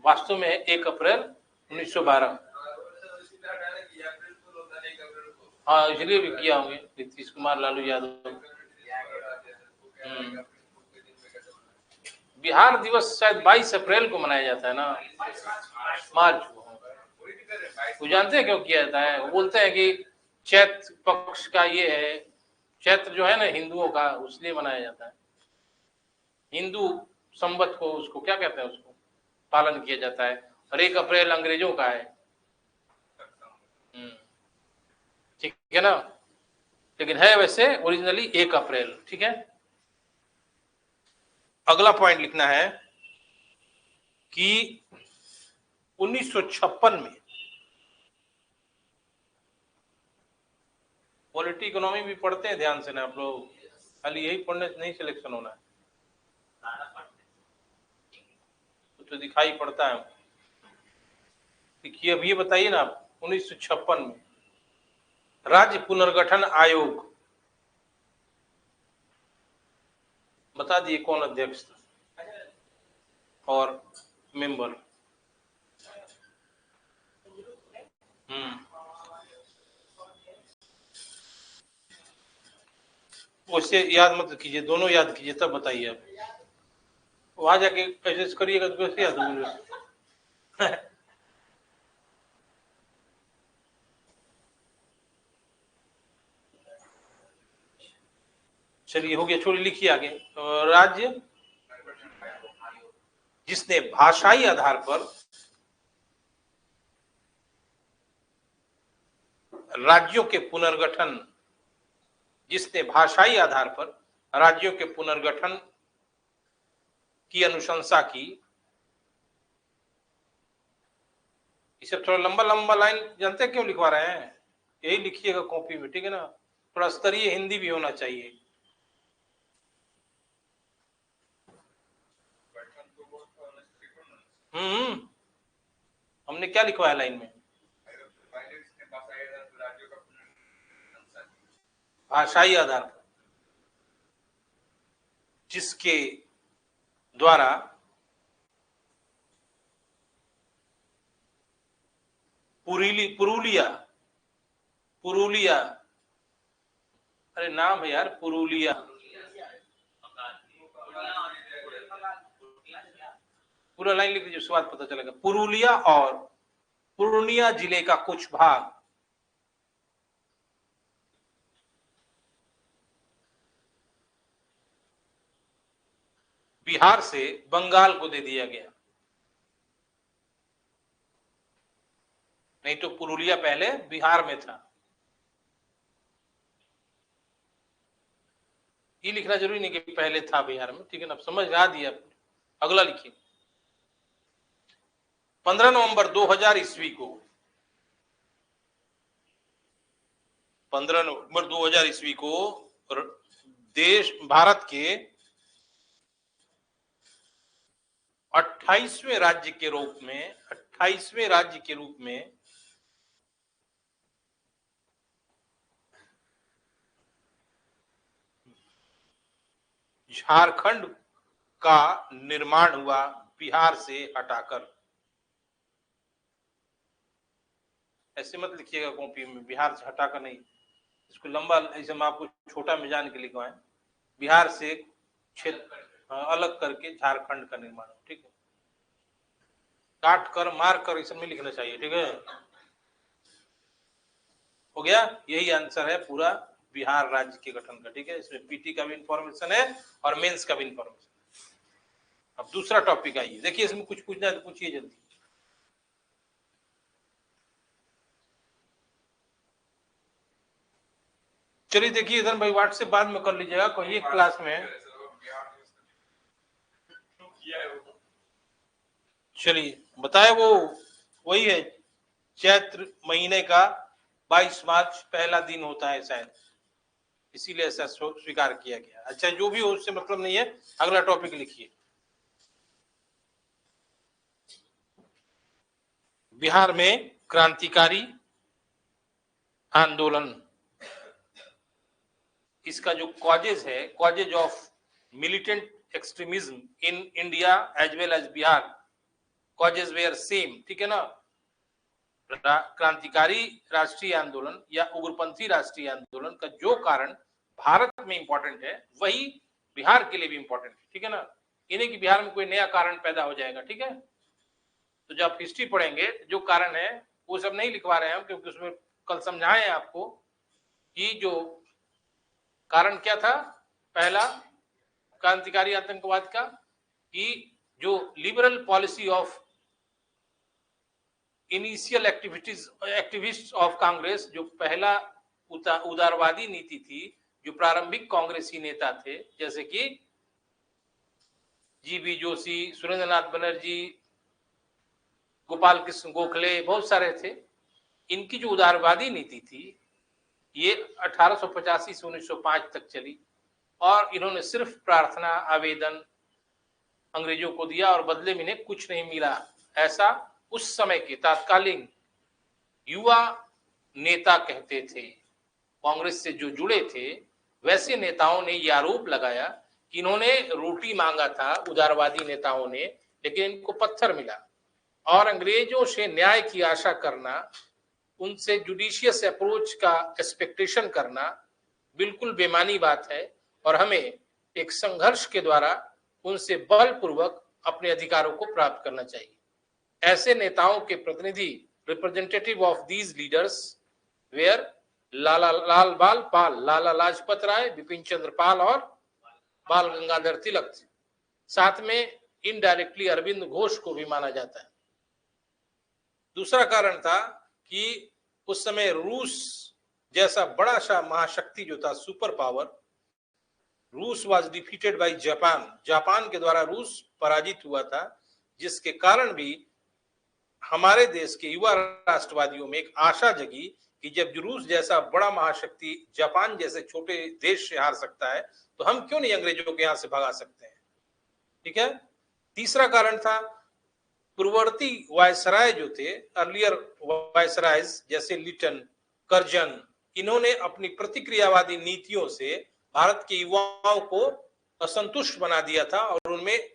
Speaker 1: वास्तव में 1 अप्रैल 1912। हाँ, इसलिए भी किया होंगे नीतीश कुमार लालू यादव। बिहार दिवस शायद 22 अप्रैल को मनाया जाता है ना, मार्च को। वो जानते हैं क्यों किया जाता है? वो बोलते हैं कि चैत्र पक्ष का ये है, चैत्र जो है ना हिंदुओं का, उसलिए मनाया जाता है। हिंदू संवत को, उसको क्या कहते हैं, उसको पालन किया जाता है। और 1 अप्रैल अंग्रेजों का है। ठीक है ना, लेकिन है वैसे ओरिजिनली 1 अप्रैल। ठीक है, अगला पॉइंट लिखना है कि 1956 में, पॉलिटी इकोनॉमी भी पढ़ते हैं ध्यान से ना आप लोग, खाली यही पढ़ने से नहीं सिलेक्शन होना है, तो दिखाई पड़ता है। देखिए अब ये बताइए ना, 1956 में राज्य पुनर्गठन आयोग, बता दिए कौन अध्यक्ष था और मेंबर। उससे याद मत कीजिए, दोनों याद कीजिए तब बताइए। आप वहां जाके एडजस्ट करिएगा तो कैसे याद होंगे चलिए हो गया, छोड़िए, लिखिए आगे। राज्य जिसने भाषाई आधार पर राज्यों के पुनर्गठन, जिसने भाषाई आधार पर राज्यों के पुनर्गठन की अनुशंसा की। इसे थोड़ा लंबा लंबा लाइन जानते हैं क्यों लिखवा रहे हैं? यही लिखिएगा कॉपी में, ठीक है ना, थोड़ा स्तरीय हिंदी भी होना चाहिए। हमने क्या लिखवाया लाइन में? भाषाई आधार पर जिसके द्वारा पुरुलिया, पुरुलिया, अरे नाम है यार, पुरुलिया, पूरा लाइन लिख लीजिए, उसके बाद पता चलेगा। पुरुलिया और पूर्णिया जिले का कुछ भाग बिहार से बंगाल को दे दिया गया। नहीं तो पुरुलिया पहले बिहार में था। ये लिखना जरूरी नहीं कि पहले था बिहार में, ठीक है ना, समझ दिया। अगला लिखिए, 15 नवंबर 2000 ईस्वी को, 15 नवंबर 2000 ईस्वी को देश भारत के 28वें राज्य के रूप में, 28वें राज्य के रूप में झारखंड का निर्माण हुआ। बिहार से हटाकर। ऐसे मत लिखिएगा कॉपी में, बिहार से हटाकर नहीं, इसको लंबा, ऐसे मैं आपको छोटा में जान के लिखवाएं, बिहार से क्षेत्र अलग करके झारखंड का निर्माण हो। ठीक है, काट कर मार कर इस में लिखना चाहिए। ठीक है, हो गया, यही आंसर है पूरा बिहार राज्य के गठन का। ठीक है, इसमें पीटी का भी इंफॉर्मेशन है और मेंस का भी इंफॉर्मेशन। अब दूसरा टॉपिक आइए, देखिए इसमें कुछ पूछना है तो पूछिए जल्दी। चलिए देखिए इधर भाई, व्हाट्सएप बाद में कर लीजिएगा, कहिए क्लास में। चलिए बताए, वो वही है, चैत्र महीने का 22 मार्च पहला दिन होता है शायद, इसीलिए ऐसा स्वीकार किया गया। अच्छा, जो भी हो उससे मतलब नहीं है, अगला टॉपिक लिखिए। बिहार में क्रांतिकारी आंदोलन, इसका जो कॉजेज है, causes of militant extremism in India as well as Bihar, causes were same. ठीक है ना, क्रांतिकारी राष्ट्रीय आंदोलन या उग्रपंथी राष्ट्रीय आंदोलन का जो कारण भारत में इंपॉर्टेंट है, वही बिहार के लिए भी इंपॉर्टेंट है। ठीक है ना, इन्हें कि बिहार में कोई नया कारण पैदा हो जाएगा। ठीक है, तो जब हिस्ट्री पढ़ेंगे जो कारण है वो सब नहीं लिखवा रहे हैं हम, क्योंकि उसमें कल समझाए आपको कि जो कारण क्या था पहला क्रांतिकारी आतंकवाद का, कि जो liberal policy of initial activist of Congress, जो पहला उदारवादी नीति थी, जो प्रारंभिक कांग्रेसी नेता थे जैसे कि जीबी जोशी, सुरेंद्रनाथ बनर्जी, गोपाल कृष्ण गोखले, बहुत सारे थे, इनकी जो उदारवादी नीति थी ये 1885 से 1905 तक चली, और इन्होंने सिर्फ प्रार्थना आवेदन अंग्रेजों को दिया और बदले में इन्हें कुछ नहीं मिला। ऐसा उस समय के तात्कालीन युवा नेता कहते थे। कांग्रेस से जो जुड़े थे वैसे नेताओं ने यह आरोप लगाया कि इन्होंने रोटी मांगा था, उदारवादी नेताओं ने, लेकिन इनको पत्थर मिला, और अंग्रेजों से न्याय की आशा करना, उनसे जुडिशियस अप्रोच का एक्सपेक्टेशन करना बिल्कुल बेमानी बात है, और हमें एक संघर्ष के द्वारा उनसे बलपूर्वक अपने अधिकारों को प्राप्त करना चाहिए। ऐसे नेताओं के प्रतिनिधि, representative of these leaders were Lal Bal Pal, Lala Lajpat Rai, Bipin Chandra Pal और बाल गंगाधर तिलक। साथ में इनडायरेक्टली अरविंद घोष को भी माना जाता है। दूसरा कारण था कि उस समय रूस जैसा बड़ा सा महाशक्ति जो था, सुपर पावर, रूस was defeated by Japan, Japan के द्वारा रूस पराजित हुआ था, जिसके कारण भी हमारे देश के युवा राष्ट्रवादियों में एक आशा जगी कि जब रूस जैसा बड़ा महाशक्ति जापान जैसे छोटे देश से हार सकता है, तो हम क्यों नहीं अंग्रेजों के यहां से भगा सकते हैं। ठीक है, तीसरा कारण था पूर्ववर्ती वायसराय जो थे, अर्लियर वायसरायज जैसे लिटन, कर्जन, इन्होंने अपनी प्रतिक्रियावादी नीतियों से भारत के युवाओं को असंतुष्ट बना दिया था और उनमें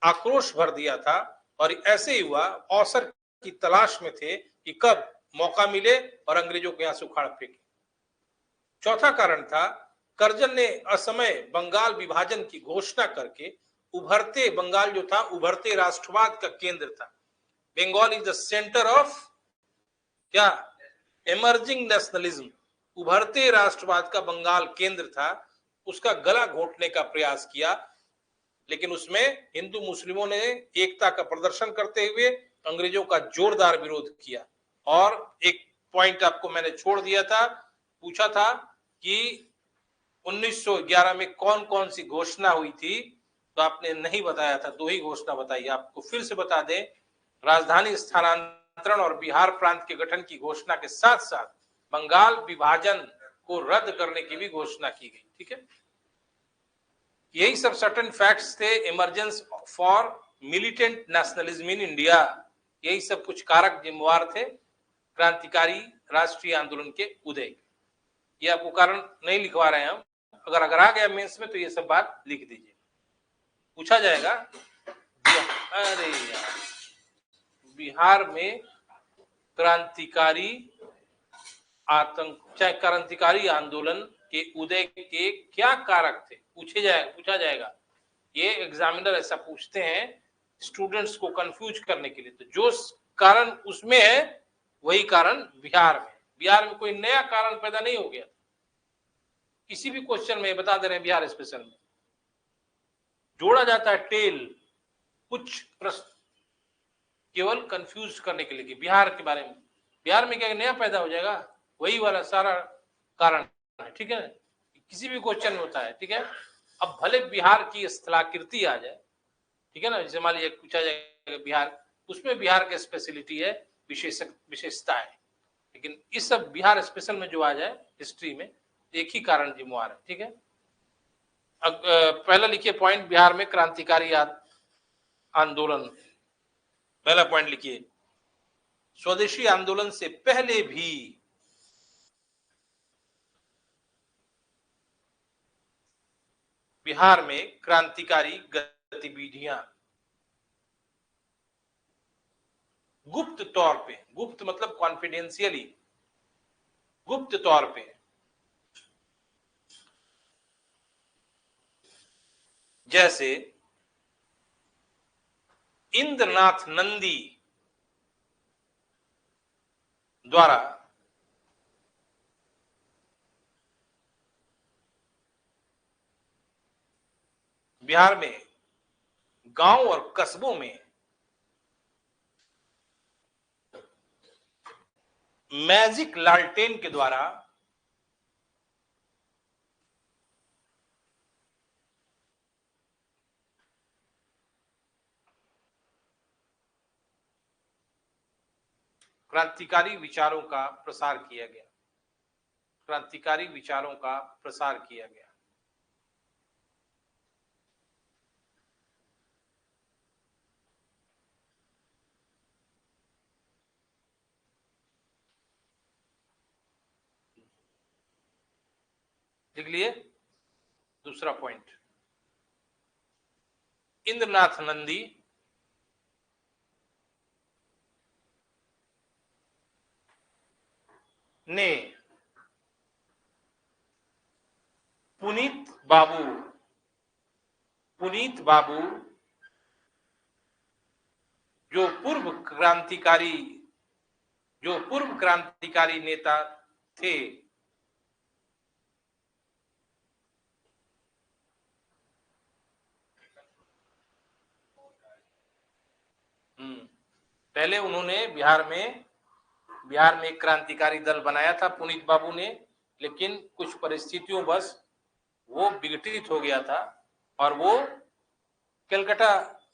Speaker 1: आक्रोश भर दिया था, और ऐसे युवा अवसर की तलाश में थे कि कब मौका मिले और अंग्रेजों के यहां से उखाड़ फेंके। चौथा कारण था, कर्जन ने असमय बंगाल विभाजन की घोषणा करके उभरते, बंगाल जो था उभरते राष्ट्रवाद का केंद्र था, Bengal is the centre of क्या, इमर्जिंग नेशनलिज्म, उभरते राष्ट्रवाद का बंगाल केंद्र था, उसका गला घोटने का प्रयास किया, लेकिन उसमें हिंदू मुस्लिमों ने एकता का प्रदर्शन करते हुए अंग्रेजों का जोरदार विरोध किया। और एक पॉइंट आपको मैंने छोड़ दिया था, पूछा था कि 1911 में कौन कौन सी घोषणा हुई थी, तो आपने नहीं बताया था, दो ही घोषणा बताई। आपको फिर से बता दें, राजधानी स्थानांतरण और बिहार प्रांत के गठन की घोषणा के साथ साथ बंगाल विभाजन को रद्द करने की भी घोषणा की गई। ठीक है, यही सब सर्टेन फैक्ट्स थे emergence for militant nationalism in India, यही सब कुछ कारक जिम्मेवार थे क्रांतिकारी राष्ट्रीय आंदोलन के उदय। ये आपको कारण नहीं लिखवा रहे हैं हम, अगर आ गया मेंस में तो ये सब बात लिख दीजिए, पूछा जाएगा। अरे यार, बिहार में क्रांतिकारी चाहे क्रांतिकारी आंदोलन के उदय के क्या कारक थे, पूछा जाएगा। ये एग्जामिनर ऐसा पूछते हैं स्टूडेंट्स को कंफ्यूज करने के लिए। तो जो कारण उसमें है वही कारण बिहार में कोई नया कारण पैदा नहीं हो गया। किसी भी क्वेश्चन में बता दे रहे हैं बिहार स्पेशल में जोड़ा जाता है टेल, कुछ प्रश्न केवल कंफ्यूज करने के लिए कि बिहार के बारे में, बिहार में क्या नया पैदा हो जाएगा, वही वाला सारा कारण है। ठीक है, किसी भी क्वेश्चन में होता है। ठीक है, अब भले बिहार की स्थलाकृति आ जाए, ठीक है ना, जैसे मान लीजिए पूछा जाएगा बिहार, उसमें बिहार की स्पेशलिटी है, विशेषता है, लेकिन इस सब बिहार स्पेशल में जो आ जाए हिस्ट्री में, एक ही कारण जिम्मेवार है। ठीक है, अब पहला लिखिए पॉइंट, बिहार में क्रांतिकारी आंदोलन। पहला पॉइंट लिखिए, स्वदेशी आंदोलन से पहले भी बिहार में क्रांतिकारी गतिविधियां गुप्त तौर पे, गुप्त मतलब कॉन्फिडेंशियली, गुप्त तौर पे जैसे इंद्रनाथ नंदी द्वारा बिहार में गांव और कस्बों में मैजिक लालटेन के द्वारा क्रांतिकारी विचारों का प्रसार किया गया, क्रांतिकारी विचारों का प्रसार किया गया। लिख लिए दूसरा पॉइंट, इंद्रनाथ नंदी ने पुनीत बाबू जो पूर्व क्रांतिकारी नेता थे, पहले उन्होंने बिहार में एक क्रांतिकारी दल बनाया था पुनीत बाबू ने, लेकिन कुछ परिस्थितियों बस वो विघटित हो गया था और वो कलकत्ता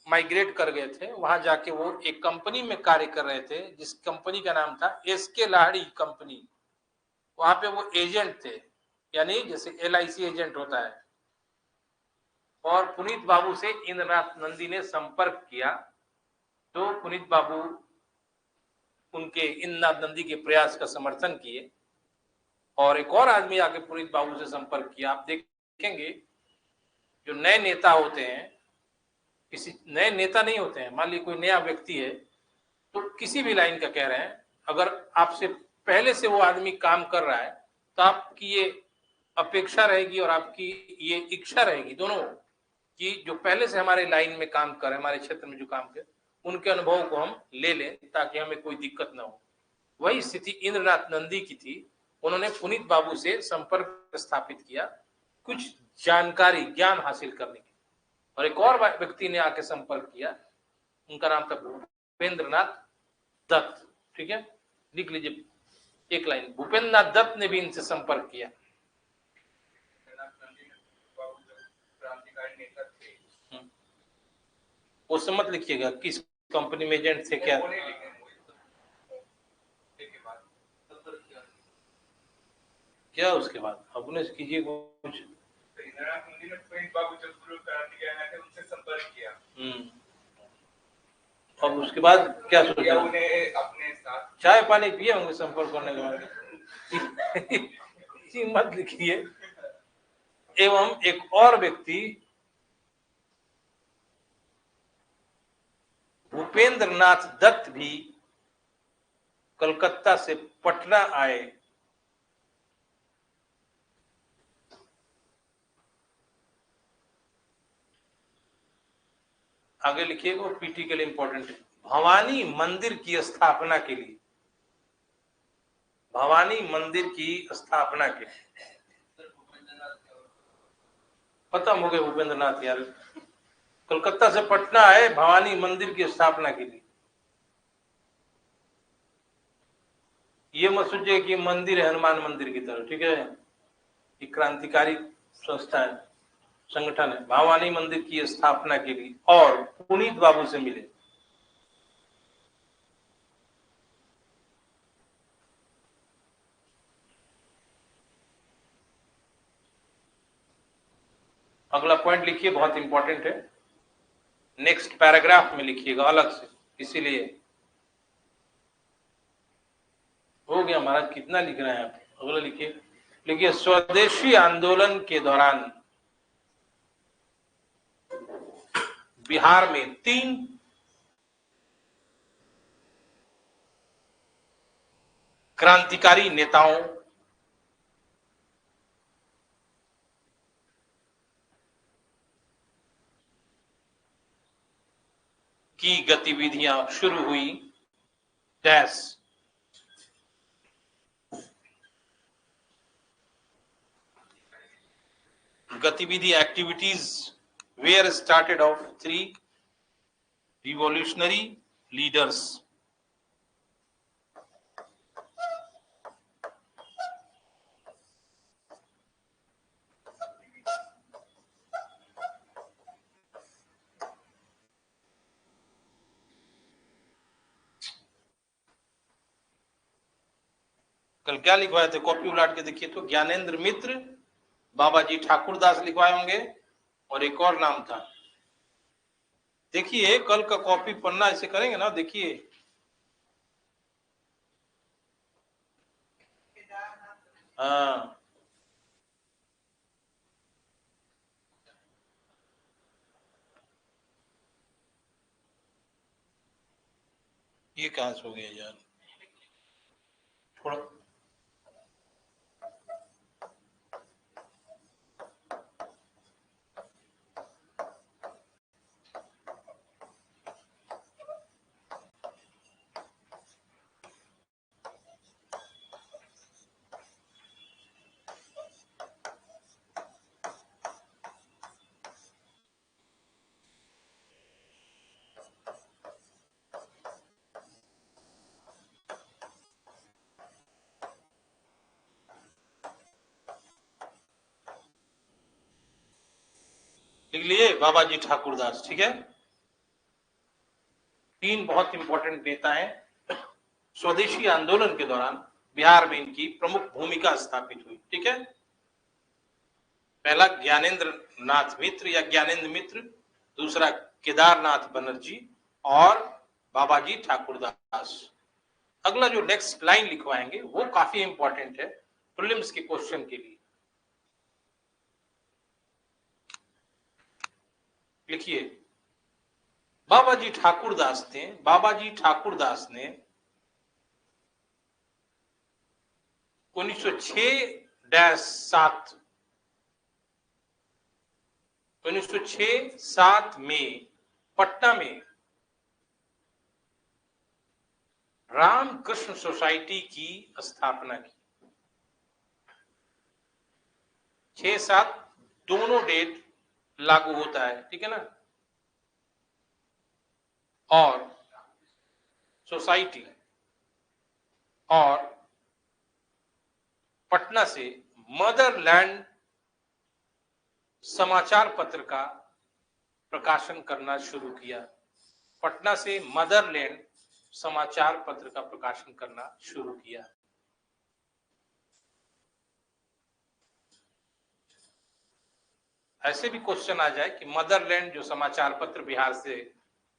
Speaker 1: माइग्रेट कर गए थे। वहां जाके वो एक कंपनी में कार्य कर रहे थे, जिस कंपनी का नाम था एसके लाहिड़ी कंपनी। वहां पे वो एजेंट थे, यानी जैसे LIC एजेंट होता है। और पुनीत बाबू से इंद्रनाथ नंदी ने संपर्क किया, तो पुनीत बाबू उनके इंद्रनाथ नंदी के प्रयास का समर्थन किए और एक और आदमी आके पुनीत बाबू से संपर्क किया। आप देखेंगे जो नए नेता होते हैं, किसी नए नेता नहीं होते हैं, मान लीजिए कोई नया व्यक्ति है तो किसी भी लाइन का कह रहे हैं, अगर आपसे पहले से वो आदमी काम कर रहा है तो आपकी ये अपेक्षा रहेगी और आपकी ये इच्छा रहेगी दोनों कि जो पहले से हमारे लाइन में काम कर रहे हैं, हमारे क्षेत्र में जो काम कर, उनके अनुभव को हम ले लें ताकि हमें कोई दिक्कत ना हो। वही स्थिति इंद्रनाथ नंदी की थी। उन्होंने पुनीत बाबू से संपर्क स्थापित किया कुछ जानकारी ज्ञान हासिल करने के, और एक और व्यक्ति ने आके संपर्क किया, उनका नाम था भूपेंद्रनाथ दत्त। ठीक है, लिख लीजिए एक लाइन, भूपेंद्रनाथ दत्त ने भी इनसे संपर्क किया। वो से मत लिखिएगा किस कंपनी में एजेंट थे क्या, क्या उसके बाद अपने से कीजिए कुछ। और उसके बाद क्या सोचा, अपने साथ चाय पानी पिए होंगे संपर्क करने के बाद। मत लिखिए। एवं एक और व्यक्ति उपेंद्र नाथ दत्त भी कलकत्ता से पटना आए। आगे लिखिए, वो पीटी के लिए इंपॉर्टेंट है। भवानी मंदिर की स्थापना के लिए, भवानी मंदिर की स्थापना के लिए, खत्म हो गए भूपेंद्र नाथ यार, कलकत्ता से पटना आए भवानी मंदिर की स्थापना के लिए। ये मत सोचिए कि मंदिर है हनुमान मंदिर की तरह, ठीक है, ये क्रांतिकारी संस्था है, संगठन है। भवानी मंदिर की स्थापना के लिए और पुनीत बाबू से मिले। अगला पॉइंट लिखिए, बहुत इंपॉर्टेंट है, नेक्स्ट पैराग्राफ में लिखिएगा अलग से, इसीलिए हो गया महाराज, कितना लिख रहे हैं आप। अगला लिखिए, लिखिए स्वदेशी आंदोलन के दौरान बिहार में 3 क्रांतिकारी नेताओं की गतिविधियां शुरू हुई। डैश गतिविधि activities were started of 3 revolutionary leaders. कल क्या लिखवाए थे, कॉपी उलाट के देखिए तो, ज्ञानेंद्र मित्र, बाबाजी ठाकुरदास लिखवाए होंगे, और एक और नाम था, देखिए कल का कॉपी पन्ना ऐसे करेंगे ना, देखिए हाँ, ये कहां से हो गया यार, थोड़ा लिख लिए, बाबाजी ठाकुरदास, ठीक है। 3 बहुत इंपॉर्टेंट नेता हैं। स्वदेशी आंदोलन के दौरान बिहार में इनकी प्रमुख भूमिका स्थापित हुई, ठीक है। पहला ज्ञानेंद्र नाथ मित्र या ज्ञानेंद्र मित्र, दूसरा केदारनाथ बनर्जी और बाबाजी ठाकुरदास। अगला जो नेक्स्ट लाइन लिखवाएंगे वो काफी इंपॉर्टेंट है प्रीलिम्स के क्वेश्चन के लिए। लिखिए, बाबाजी ठाकुरदास थे, बाबाजी ठाकुरदास ने 1906-7 में पटना में रामकृष्ण सोसाइटी की स्थापना की। 6-7 दोनों डेट लागू होता है, ठीक है ना। और सोसाइटी और पटना से मदरलैंड समाचार पत्र का प्रकाशन करना शुरू किया। पटना से मदरलैंड समाचार पत्र का प्रकाशन करना शुरू किया। ऐसे भी क्वेश्चन आ जाए कि मदरलैंड जो समाचार पत्र बिहार से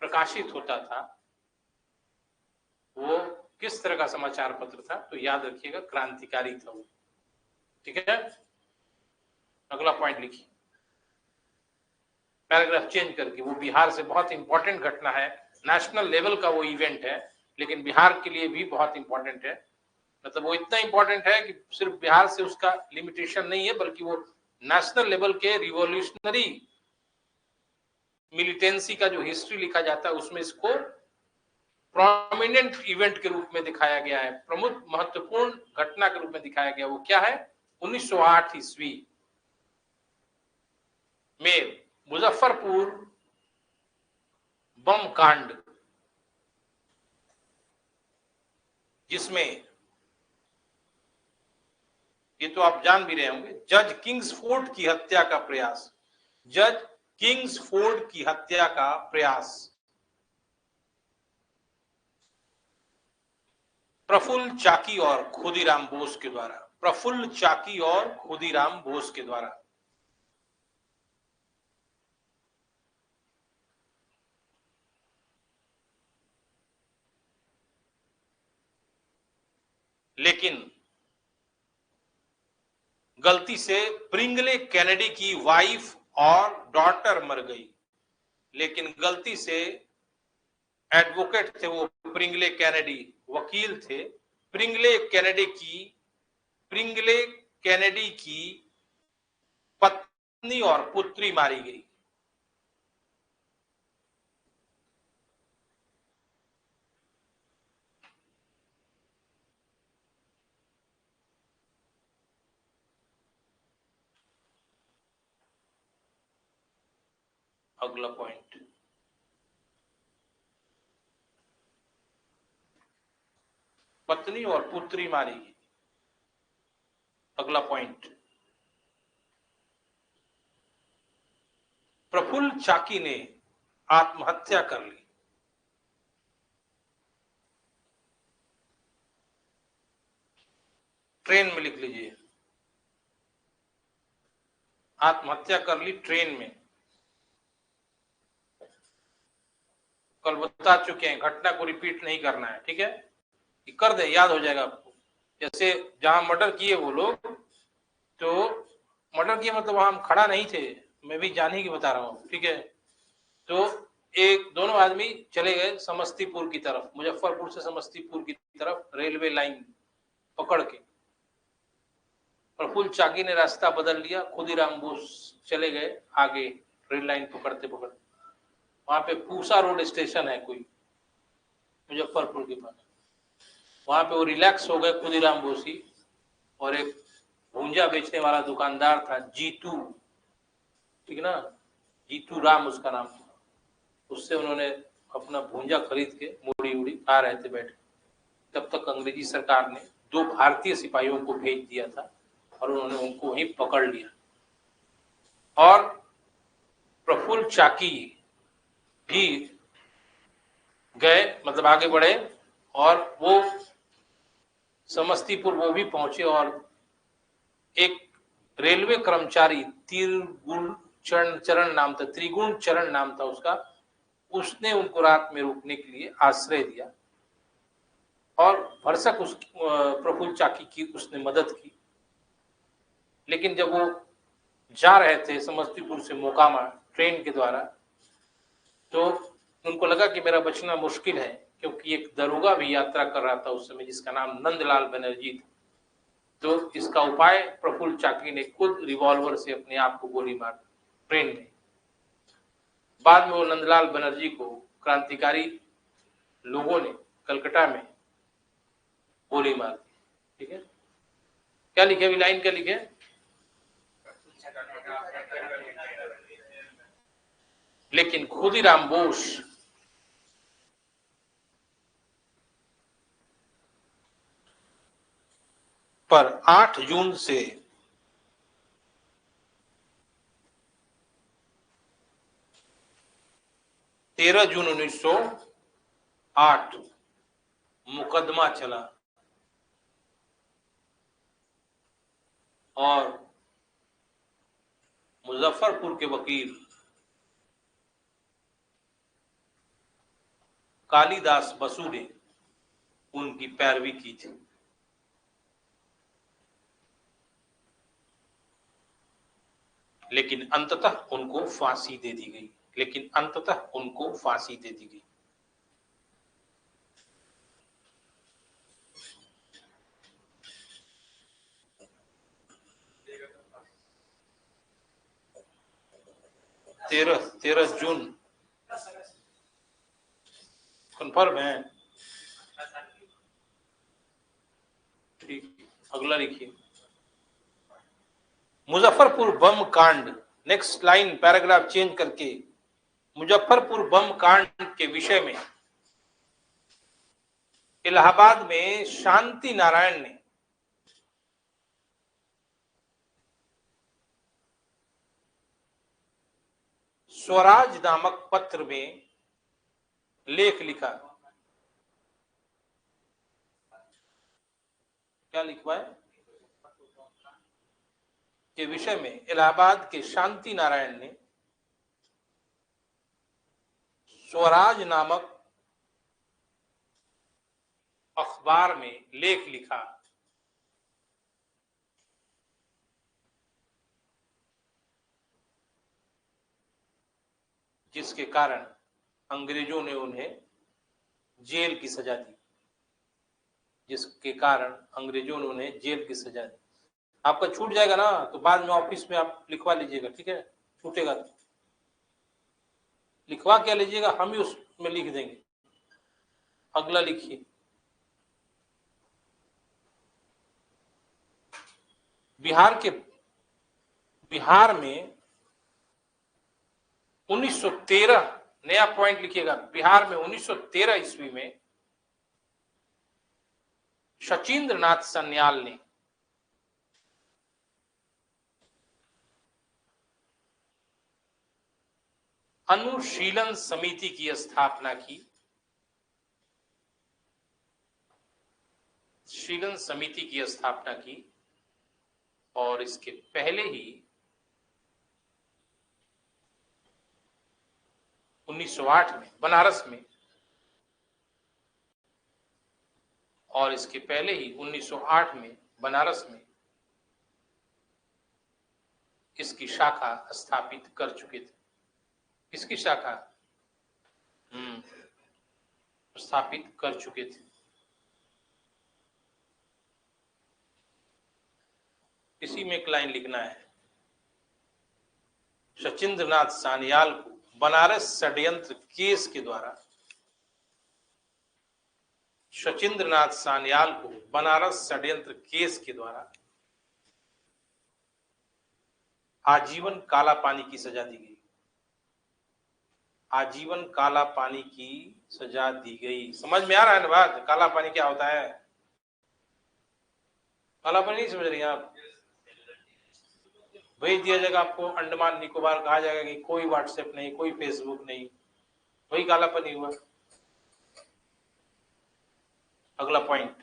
Speaker 1: प्रकाशित होता था वो किस तरह का समाचार पत्र था, तो याद रखिएगा क्रांतिकारी था वो, ठीक है। अगला पॉइंट लिखिए, पैराग्राफ चेंज करके, वो बिहार से बहुत इंपॉर्टेंट घटना है नेशनल लेवल का वो इवेंट है, लेकिन बिहार के लिए भी बहुत इंपॉर्टेंट है। मतलब वो इतना इंपॉर्टेंट है कि सिर्फ बिहार से उसका लिमिटेशन नहीं है, बल्कि वो नेशनल लेवल के रिवॉल्यूशनरी मिलिटेंसी का जो हिस्ट्री लिखा जाता है उसमें इसको प्रोमिनेंट इवेंट के रूप में दिखाया गया है, प्रमुख महत्वपूर्ण घटना के रूप में दिखाया गया। वो क्या है? 1908 ईस्वी में मुजफ्फरपुर बम कांड, जिसमें ये तो आप जान भी रहे होंगे, जज किंग्सफोर्ड की हत्या का प्रयास, जज किंग्सफोर्ड की हत्या का प्रयास प्रफुल्ल चाकी और खुदीराम बोस के द्वारा, प्रफुल्ल चाकी और खुदीराम बोस के द्वारा। लेकिन गलती से प्रिंगले कैनेडी की वाइफ और डॉटर मर गई, लेकिन गलती से एडवोकेट थे वो, प्रिंगले कैनेडी वकील थे, प्रिंगले कैनेडी की पत्नी और पुत्री मारी गई। अगला पॉइंट, पत्नी और पुत्री मारी गई। अगला पॉइंट, प्रफुल्ल चाकी ने आत्महत्या कर ली। ट्रेन में लिख लीजिए, आत्महत्या कर ली ट्रेन में। कल बता चुके हैं, घटना को रिपीट नहीं करना है, ठीक है? कर दे, याद हो जाएगा आपको। जैसे जहां मर्डर किए वो लोग, तो मर्डर किए मतलब वहां हम खड़ा नहीं थे, मैं भी जान ही के बता रहा हूँ, ठीक है? तो एक दोनों आदमी चले गए समस्तीपुर की तरफ, मुजफ्फरपुर से समस्तीपुर की तरफ रेलवे लाइन पकड़ के। प्रफुल्ल चाकी ने रास्ता बदल लिया, खुदीराम बोस चले गए आगे रेल लाइन पकड़ते पकड़ते। वहां पे पूसा रोड स्टेशन है कोई मुजफ्फरपुर के पास, वहां पे वो रिलैक्स हो गए खुदीराम बोसी, और एक भूंजा बेचने वाला दुकानदार था जीतू, ठीक ना, जीतू राम उसका नाम था, उससे उन्होंने अपना भूंजा खरीद के मुड़ी उड़ी खा रहे थे बैठे। तब तक अंग्रेजी सरकार ने 2 भारतीय सिपाहियों को भेज दिया था और उन्होंने उनको वहीं पकड़ लिया। और प्रफुल्ल चाकी भी गए, मतलब आगे बढ़े, और वो समस्तीपुर वो भी पहुंचे, और एक रेलवे कर्मचारी त्रिगुण चरण नाम था, त्रिगुण चरण नाम था उसका, उसने उनको रात में रुकने के लिए आश्रय दिया और भरसक उस प्रफुल्ल चाकी की उसने मदद की। लेकिन जब वो जा रहे थे समस्तीपुर से मोकामा ट्रेन के द्वारा, तो उनको लगा कि मेरा बचना मुश्किल है, क्योंकि एक दरोगा भी यात्रा कर रहा था उस समय जिसका नाम नंदलाल बनर्जी था। तो इसका उपाय प्रफुल्ल चाकी ने खुद रिवॉल्वर से अपने आप को गोली मार ट्रेन में। बाद में वो नंदलाल बनर्जी को क्रांतिकारी लोगों ने कलकत्ता में गोली मार दी, ठीक है? क्या लिखे अभी, लाइन क्या लिखे? लेकिन खुदीराम बोस पर 8 जून से 13 जून 1908 मुकदमा चला, और मुजफ्फरपुर के वकील कालिदास बसु ने उनकी पैरवी की थी। लेकिन अंततः उनको फांसी दे दी गई, 13 जून कंफर्म है? ठीक, अगला लिखिए। मुजफ्फरपुर बम कांड, नेक्स्ट लाइन पैराग्राफ चेंज करके मुजफ्फरपुर बम कांड के विषय में इलाहाबाद में शांति नारायण ने स्वराज नामक पत्र में लेख लिखा। क्या लिखवाए? के विषय में इलाहाबाद के शांति नारायण ने स्वराज नामक अखबार में लेख लिखा, जिसके कारण अंग्रेजों ने उन्हें जेल की सजा दी। जिसके कारण अंग्रेजों ने उन्हें जेल की सजा दी। आपका छूट जाएगा ना, तो बाद में ऑफिस में आप लिखवा लीजिएगा, ठीक है? छूटेगा तो लिखवा क्या लीजिएगा, हम ही उसमें लिख देंगे। अगला लिखिए। बिहार में 1913, नया पॉइंट लिखिएगा, बिहार में 1913 ईस्वी में शचीन्द्र नाथ सान्याल ने अनुशीलन समिति की स्थापना की। शीलन समिति की स्थापना की और इसके पहले ही 1908 में बनारस में, और इसके पहले ही 1908 में बनारस में इसकी शाखा स्थापित कर चुके थे। इसकी शाखा स्थापित कर चुके थे। इसी में एक लाइन लिखना है, शचीन्द्र नाथ सान्याल को बनारस षड्यंत्र केस के द्वारा, शचीन्द्र नाथ सान्याल को बनारस षड्यंत्र केस के द्वारा आजीवन काला पानी की सजा दी गई। आजीवन काला पानी की सजा दी गई। समझ में आ रहा है ना बात? काला पानी क्या होता है? काला पानी नहीं समझ रही आप? भेज दिया जाएगा आपको अंडमान निकोबार, कहा जाएगा कि कोई व्हाट्सएप नहीं, कोई फेसबुक नहीं, वही काला पानी हुआ। अगला पॉइंट,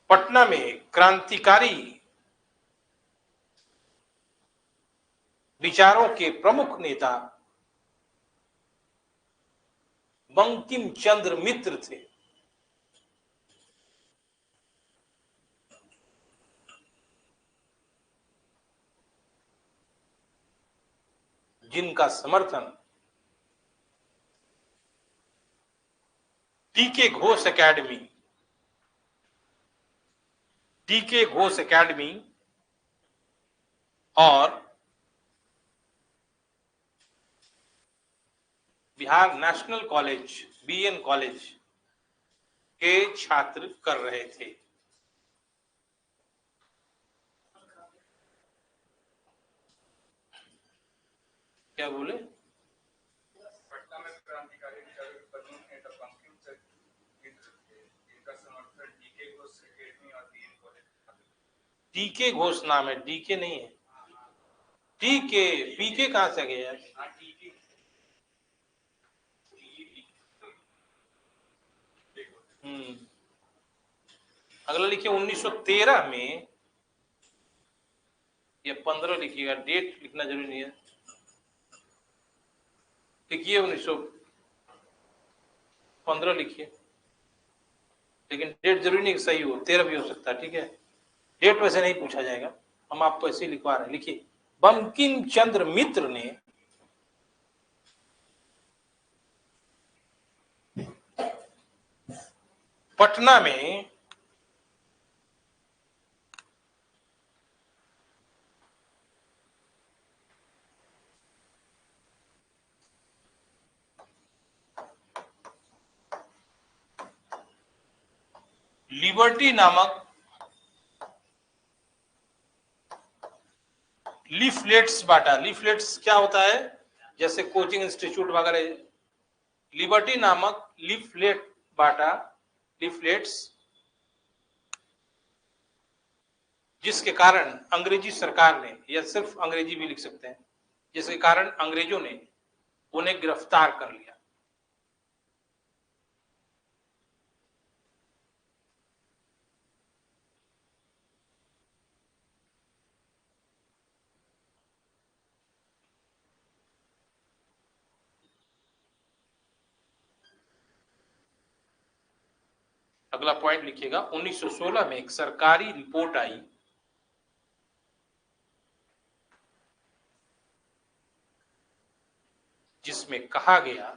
Speaker 1: पटना में क्रांतिकारी विचारों के प्रमुख नेता बंकिम चंद्र मित्र थे। जिनका समर्थन टीके घोष एकेडमी और Bihar national college, BN college के छात्र कर रहे थे। क्या बोले?
Speaker 2: पटना में क्रांतिकारी विचारों के प्रमुख नेता बंकिम चंद्र मित्र थे, जिनका समर्थन टीके घोष एकेडमी और बीएन कॉलेज।
Speaker 1: टीके घोष नाम है, डीके नहीं है। टीके, पीके कहां से गया? अगला लिखिए 1913 में, ये 15 लिखिएगा, डेट लिखना जरूरी नहीं है। लिखिए 1915 लिखिए, लेकिन डेट जरूरी नहीं कि सही हो, 13 भी हो सकता है, ठीक है? डेट वैसे नहीं पूछा जाएगा, हम आपको ऐसे ही लिखवा रहे हैं। लिखिए, बंकिम चंद्र मित्र ने पटना में लिबर्टी नामक लीफलेट्स बांटा। लीफलेट्स क्या होता है? जैसे कोचिंग इंस्टीट्यूट वगैरह। लिबर्टी नामक लीफलेट बांटा, लीफलेट्स, जिसके कारण अंग्रेजी सरकार ने, या सिर्फ अंग्रेजी भी लिख सकते हैं, जिसके कारण अंग्रेजों ने उन्हें गिरफ्तार कर लिया। अगला पॉइंट लिखिएगा, 1916 में एक सरकारी रिपोर्ट आई जिसमें कहा गया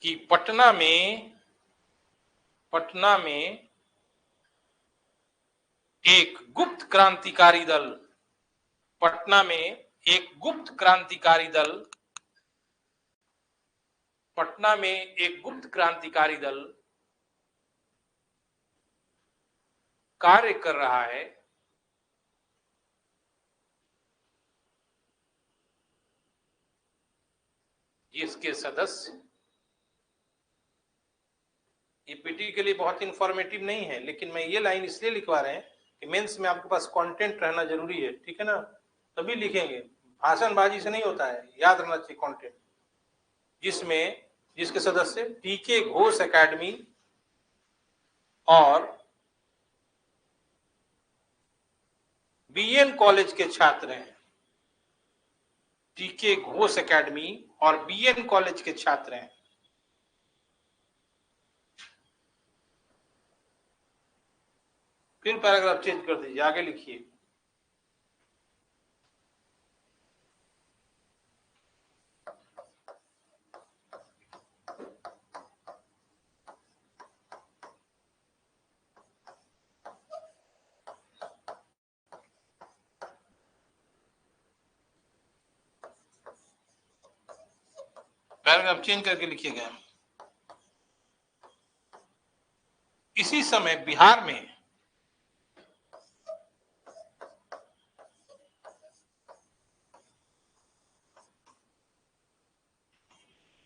Speaker 1: कि पटना में एक गुप्त क्रांतिकारी दल, पटना में एक गुप्त क्रांतिकारी दल, पटना में एक गुप्त क्रांतिकारी दल कार्य कर रहा है, जिसके सदस्य, ये पीटी के लिए बहुत इंफॉर्मेटिव नहीं है, लेकिन मैं ये लाइन इसलिए लिखवा रहे हैं कि मेंस में आपके पास कंटेंट रहना जरूरी है, ठीक है ना, तभी लिखेंगे, भाषणबाजी से नहीं होता है, याद रहना चाहिए कंटेंट। जिसके सदस्य टीके घोष एकेडमी और बीएन कॉलेज के छात्र हैं, टीके घोष एकेडमी और बीएन कॉलेज के छात्र हैं। फिर पैराग्राफ चेंज कर दीजिए, आगे लिखिए। पैराग्राफ चेंज करके लिखिएगा। इसी समय बिहार में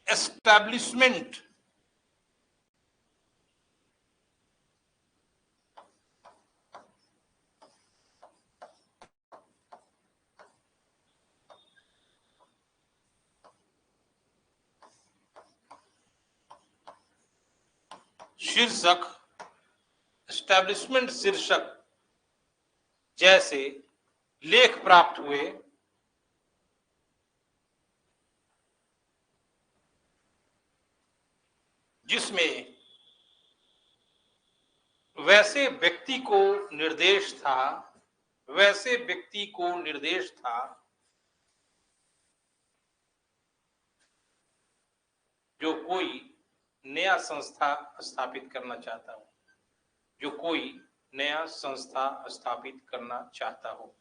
Speaker 1: एस्टैब्लिशमेंट शीर्षक जैसे लेख प्राप्त हुए, जिसमें वैसे व्यक्ति को निर्देश था जो कोई नया संस्था स्थापित करना चाहता हो, जो कोई नया संस्था स्थापित करना चाहता हो।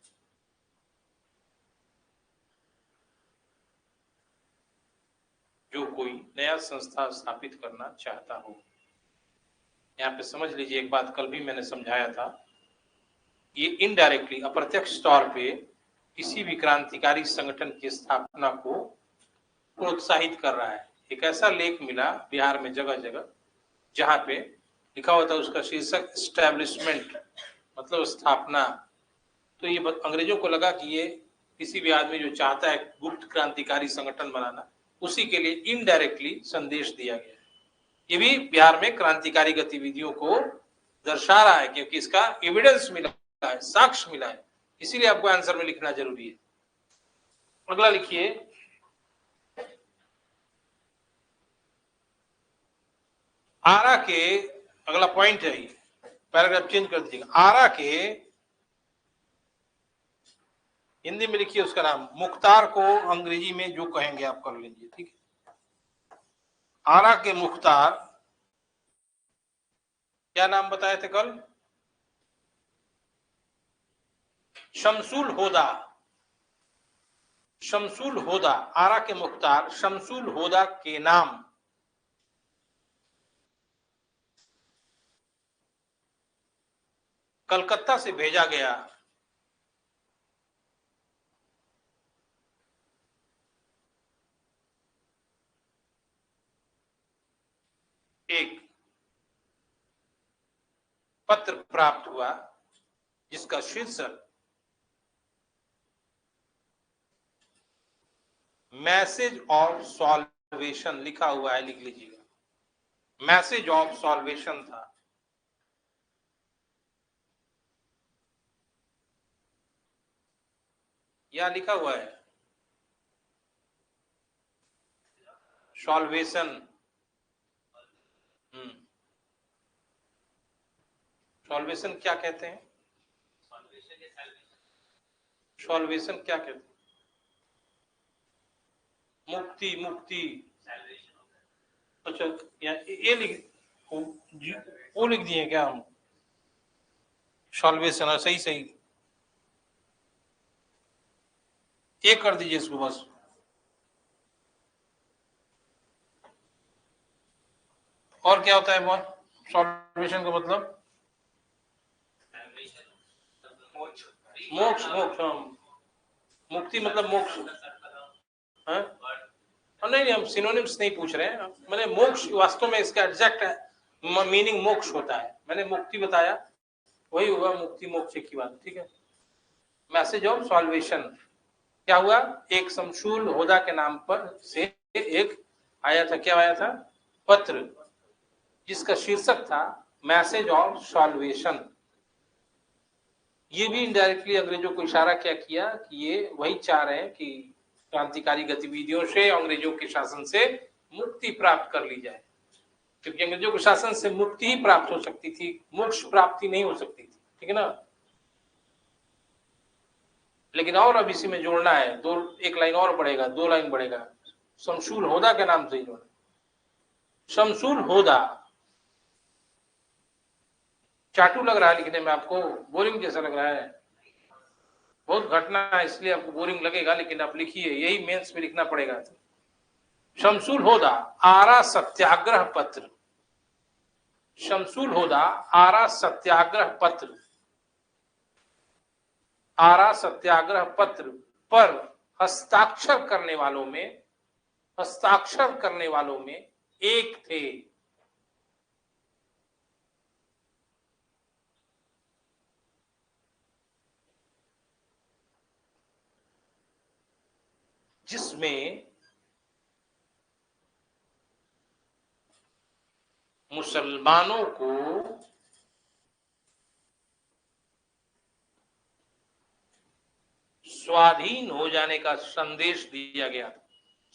Speaker 1: जो कोई नया संस्था स्थापित करना चाहता हो। यहाँ पे समझ लीजिए एक बात, कल भी मैंने समझाया था, ये इनडायरेक्टली, अप्रत्यक्ष तौर पे किसी भी क्रांतिकारी संगठन की स्थापना को प्रोत्साहित कर रहा है। एक ऐसा लेख मिला बिहार में जगह जगह जहां पे लिखा होता है उसका शीर्षक एस्टैब्लिशमेंट, मतलब स्थापना। तो ये अंग्रेजों को लगा कि ये किसी भी आदमी जो चाहता है गुप्त क्रांतिकारी संगठन बनाना, उसी के लिए इनडायरेक्टली संदेश दिया गया। ये भी बिहार में क्रांतिकारी गतिविधियों को दर्शा रहा है, क्योंकि इसका एविडेंस मिला है, साक्ष्य मिला है, इसीलिए आपको आंसर में लिखना जरूरी है। अगला लिखिए, आरा के, अगला पॉइंट है, पैराग्राफ चेंज कर दीजिएगा। आरा के, हिंदी में लिखिए उसका नाम, मुख्तार को अंग्रेजी में जो कहेंगे आप कर लीजिए, ठीक है। आरा के मुख्तार, क्या नाम बताए थे कल? शमसुल होदा। शमसुल होदा, आरा के मुख्तार शमसुल होदा के नाम कलकत्ता से भेजा गया एक पत्र प्राप्त हुआ जिसका शीर्षक मैसेज ऑफ सॉल्वेशन लिखा हुआ है, लिख लीजिएगा। मैसेज ऑफ सॉल्वेशन था। यह लिखा हुआ है सॉल्वेशन। सॉल्वेशन क्या कहते हैं? सॉल्वेशन क्या कहते हैं? मुक्ति, मुक्ति। अच्छा, ये वो लिख दिए क्या हम? सॉल्वेशन, सही सही, ये कर दीजिए इसको बस। और क्या होता है वो सॉल्वेशन का मतलब? मोक्ष, मोक्ष। मुक्ति मतलब मोक्ष। नहीं, हम सिनोनिम्स नहीं पूछ रहे हैं। मैंने मोक्ष वास्तव में इसका एग्जैक्ट मीनिंग मोक्ष होता है। मैंने मुक्ति बताया, वही हुआ मुक्ति, मोक्ष की बात। ठीक है। मैसेज ऑफ सॉल्वेशन क्या हुआ? एक शमशुल होदा के नाम पर से एक आया था। क्या आया था? पत्र, जिसका शीर्षक था मैसेज ऑफ सॉल्वेशन। ये भी इनडायरेक्टली अंग्रेजों को इशारा क्या किया कि ये वही चाह रहे हैं कि क्रांतिकारी गतिविधियों से, अंग्रेजों के शासन से मुक्ति प्राप्त कर ली जाए, क्योंकि अंग्रेजों के शासन से मुक्ति ही प्राप्त हो सकती थी, मोक्ष प्राप्ति नहीं हो सकती थी। ठीक है ना? लेकिन और अब इसी में जोड़ना है, एक लाइन और बढ़ेगा, 2 लाइन बढ़ेगा। शमशुल होदा के नाम से ही जोड़ना। शमशुल होदा चाटू लग रहा है लिखने में आपको? बोरिंग जैसा लग रहा है? बहुत घटना है इसलिए आपको बोरिंग लगेगा, लेकिन आप लिखिए, यही मेंस में लिखना पड़ेगा। शमशुल होदा आरा सत्याग्रह पत्र। शमशुल होदा आरा सत्याग्रह पत्र। आरा सत्याग्रह पत्र पर हस्ताक्षर करने वालों में एक थे। जिसमें मुसलमानों को स्वाधीन हो जाने का संदेश दिया गया था।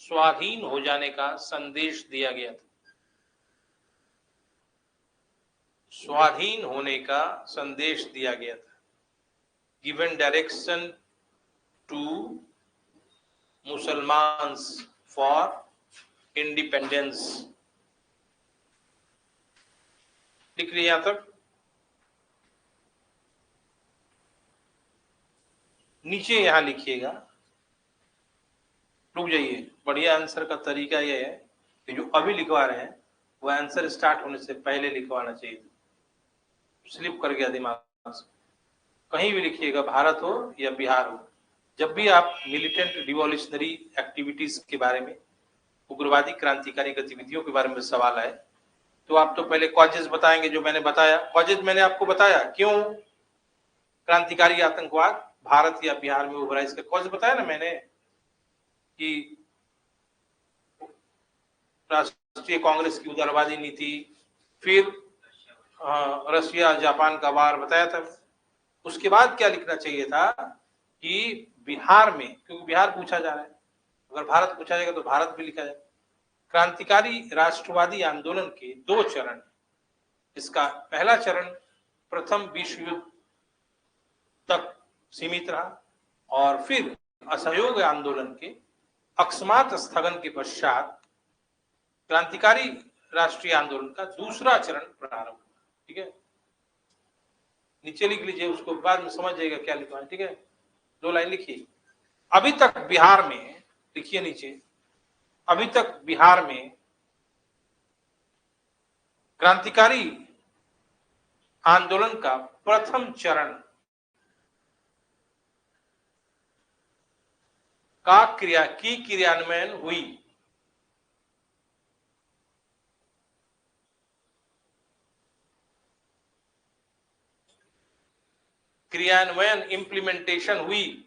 Speaker 1: स्वाधीन हो जाने का संदेश दिया गया था। स्वाधीन होने का संदेश दिया गया था। गिवन डायरेक्शन टू मुसलमान्स फॉर इंडिपेंडेंस। लिख लिया यहां तक? नीचे यहां लिखिएगा, रुक जाइए। बढ़िया आंसर का तरीका यह है कि जो अभी लिखवा रहे हैं वो आंसर स्टार्ट होने से पहले लिखवाना चाहिए। स्लिप कर गया दिमाग से। कहीं भी लिखिएगा, भारत हो या बिहार हो, जब भी आप मिलिटेंट रिवॉल्यूशनरी एक्टिविटीज के बारे में, उग्रवादी क्रांतिकारी गतिविधियों के बारे में सवाल आए, तो आप तो पहले कॉजेज बताएंगे। जो मैंने बताया कॉजेज, मैंने आपको बताया क्यों क्रांतिकारी आतंकवाद भारत या बिहार में उभरा, इसका कॉज बताया ना मैंने, कि राष्ट्रीय कांग्रेस की उदारवादी नीति, फिर रशिया जापान का वार बताया था। उसके बाद क्या लिखना चाहिए था कि बिहार में, क्योंकि बिहार पूछा जा रहा है, अगर भारत पूछा जाएगा तो भारत भी लिखा जाएगा। क्रांतिकारी राष्ट्रवादी आंदोलन के 2 चरण। इसका पहला चरण प्रथम विश्व युद्ध तक सीमित रहा, और फिर असहयोग आंदोलन के अकस्मात स्थगन के पश्चात क्रांतिकारी राष्ट्रीय आंदोलन का दूसरा चरण प्रारंभ हुआ। ठीक है, नीचे लिख लीजिए, उसको बाद में समझ जाएगा क्या लिखना है। ठीक है, 2 लाइन लिखिए। अभी तक बिहार में, लिखिए नीचे, अभी तक बिहार में क्रांतिकारी आंदोलन का प्रथम चरण का क्रियान्वयन हुई। क्रियान्वयन इंप्लीमेंटेशन हुई।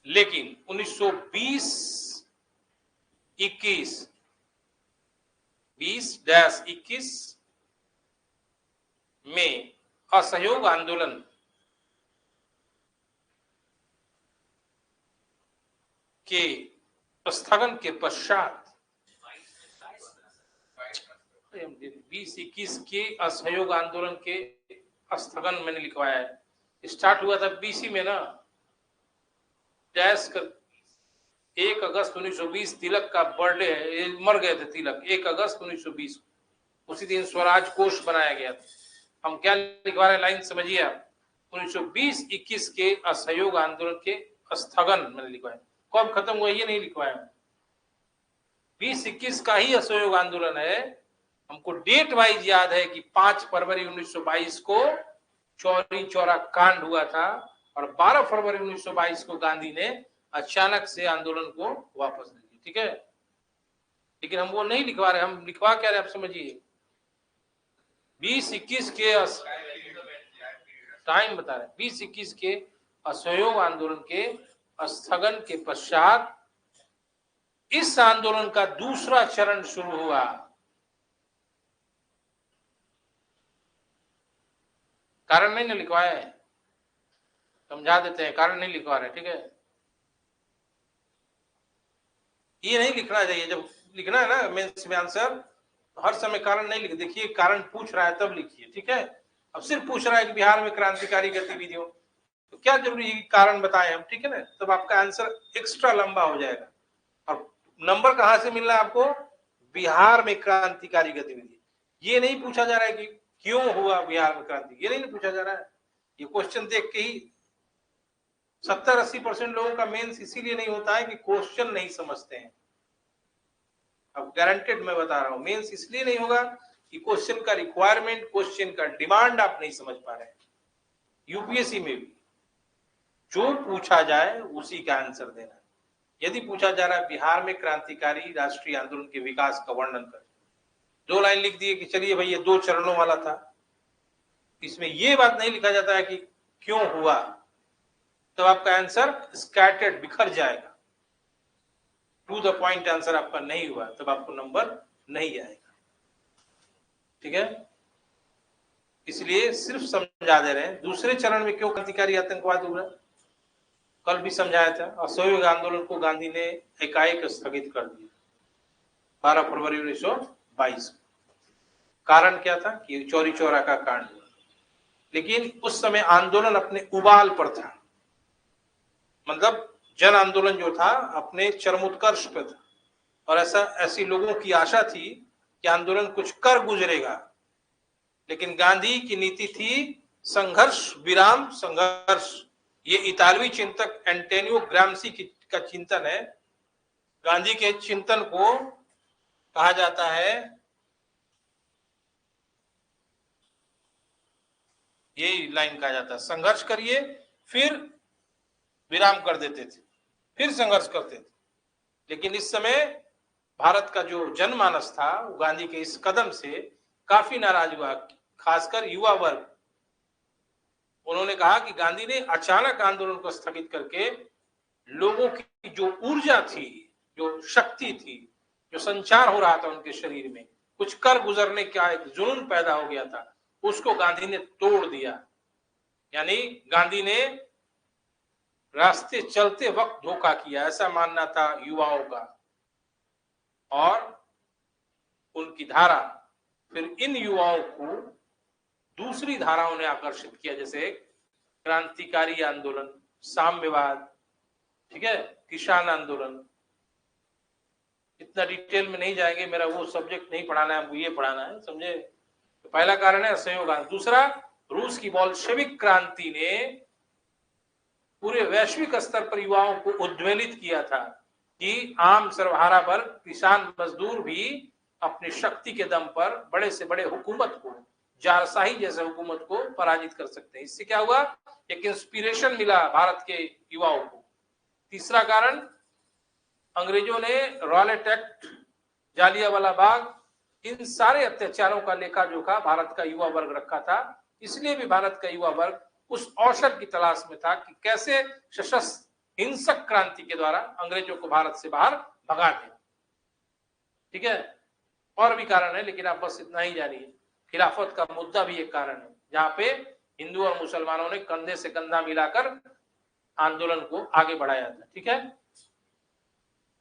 Speaker 1: लेकिन 1920-21 में असहयोग आंदोलन के स्थगन के पश्चात 20-21 के असहयोग आंदोलन के स्थगन मैंने लिखवाया है। स्टार्ट हुआ था 20 में ना, डैश कर 1 अगस्त 1920 तिलक का बर्थडे है, मर गए थे तिलक 1 अगस्त 1920, उसी दिन स्वराज कोष बनाया गया था। हम क्या लिखवा रहे हैं, लाइन समझिए आप। 1920-21 के असहयोग आंदोलन के स्थगन मैंने लिखवाया, कब खत्म हुआ ये नहीं लिखवाया। 20-21 का ही असहयोग आंदोलन है। हमको डेट वाइज याद है कि 5 फरवरी 1922 को चौरी चौरा कांड हुआ था और 12 फरवरी 1922 को गांधी ने अचानक से आंदोलन को वापस ले लिया। ठीक है, लेकिन हम वो नहीं लिखवा रहे, हम लिखवा क्या रहे आप समझिए। 20-21 के टाइम बता रहे, 20-21 के असहयोग आंदोलन के स्थगन के पश्चात इस आंदोलन का दूसरा चरण शुरू हुआ। कारण नहीं लिखवाया है, समझा देते हैं, कारण नहीं लिखवा रहे। ठीक है, ये नहीं लिखना चाहिए। जब लिखना है ना मेंस में आंसर, हर समय कारण नहीं लिख, देखिए कारण पूछ रहा है तब लिखिए। ठीक है, अब सिर्फ पूछ रहा है कि बिहार में क्रांतिकारी गतिविधियों, तो क्या जरूरी है कारण बताएं हम। ठीक है ना, तब आपका आंसर एक्स्ट्रा लंबा हो जाएगा। और नंबर कहां से मिल रहा है आपको, बिहार में क्रांतिकारी गतिविधि। ये नहीं पूछा जा रहा है कि क्यों हुआ बिहार में क्रांति, ये नहीं पूछा जा रहा है। ये क्वेश्चन देख के ही 70-80% लोगों का मेंस इसीलिए नहीं होता है कि क्वेश्चन नहीं समझते हैं। अब गारंटेड मैं बता रहा हूं, मेंस इसलिए नहीं होगा कि क्वेश्चन का रिक्वायरमेंट, क्वेश्चन का डिमांड आप नहीं समझ पा रहे हैं। यूपीएससी में भी जो पूछा जाए उसी का आंसर देना। यदि पूछा जा रहा है बिहार में क्रांतिकारी राष्ट्रीय आंदोलन के विकास का वर्णन कर, 2 लाइन लिख दिए कि चलिए भाई ये 2 चरणों वाला था, इसमें ये बात नहीं लिखा जाता है कि क्यों हुआ, तब आपका आंसर स्कैटर्ड, बिखर जाएगा। टू द पॉइंट आंसर आपका नहीं हुआ, तब आपको नंबर नहीं आएगा। ठीक है, इसलिए सिर्फ समझा दे रहे हैं। दूसरे चरण में क्यों क्रांतिकारी आतंकवाद हुआ, कल भी समझाया था। असहयोग आंदोलन को गांधी ने एकाएक स्थगित कर दिया 12 फरवरी 1922। कारण क्या था कि चौरी चौरा का कांड हुआ, लेकिन उस समय आंदोलन अपने उबाल पर था, मतलब जन आंदोलन जो था अपने चरमोत्कर्ष पे था, और ऐसी लोगों की आशा थी कि आंदोलन कुछ कर गुजरेगा। लेकिन गांधी की नीति थी संघर्ष विराम संघर्ष। ये इतालवी चिंतक एंटोनियो ग्राम्सी का चिंतन है। गांधी के चिंतन को कहा जाता है, ये लाइन कहा जाता है, संघर्ष करिए फिर विराम कर देते थे, फिर संघर्ष करते थे। लेकिन इस समय भारत का जो जनमानस था वो गांधी के इस कदम से काफी नाराज हुआ, खासकर युवा वर्ग। उन्होंने कहा कि गांधी ने अचानक आंदोलन को स्थगित करके लोगों की जो ऊर्जा थी, जो शक्ति थी, जो संचार हो रहा था उनके शरीर में, कुछ कर गुजरने का एक जुनून पैदा हो गया था, उसको गांधी ने तोड़ दिया। यानी गांधी ने रास्ते चलते वक्त धोखा किया, ऐसा मानना था युवाओं का। और उनकी धारा फिर इन युवाओं को दूसरी धाराओं ने आकर्षित किया, जैसे क्रांतिकारी आंदोलन, साम्यवाद, ठीक है, किसान आंदोलन। इतना डिटेल में नहीं जाएंगे, मेरा वो सब्जेक्ट नहीं पढ़ाना है, हमको ये पढ़ाना है, समझे। तो पहला कारण है असहयोग आंदोलन। दूसरा, रूस की बोल्शेविक क्रांति ने पूरे वैश्विक स्तर पर युवाओं को उद्वेलित किया था कि आम सर्वहारा पर किसान मजदूर भी
Speaker 3: अपनी शक्ति के दम पर बड़े से बड़े हुकूमत को, जारशाही जैसे हुकूमत को पराजित कर सकते हैं। इससे क्या हुआ, एक इंस्पिरेशन मिला भारत के युवाओं को। तीसरा कारण, अंग्रेजों ने रॉयलेट एक्ट, जालियांवाला बाग, इन सारे अत्याचारों का लेखा जोखा भारत का युवा वर्ग रखा था। इसलिए भी भारत का युवा वर्ग उस अवसर की तलाश में था कि कैसे सशस्त्र हिंसक क्रांति के द्वारा अंग्रेजों को भारत से बाहर भगा दे। ठीक है, और भी कारण है, लेकिन आप बस इतना ही जानिए। खिलाफत का मुद्दा भी एक कारण है, जहां पे हिंदू और मुसलमानों ने कंधे से कंधा मिलाकर आंदोलन को आगे बढ़ाया था। ठीक है,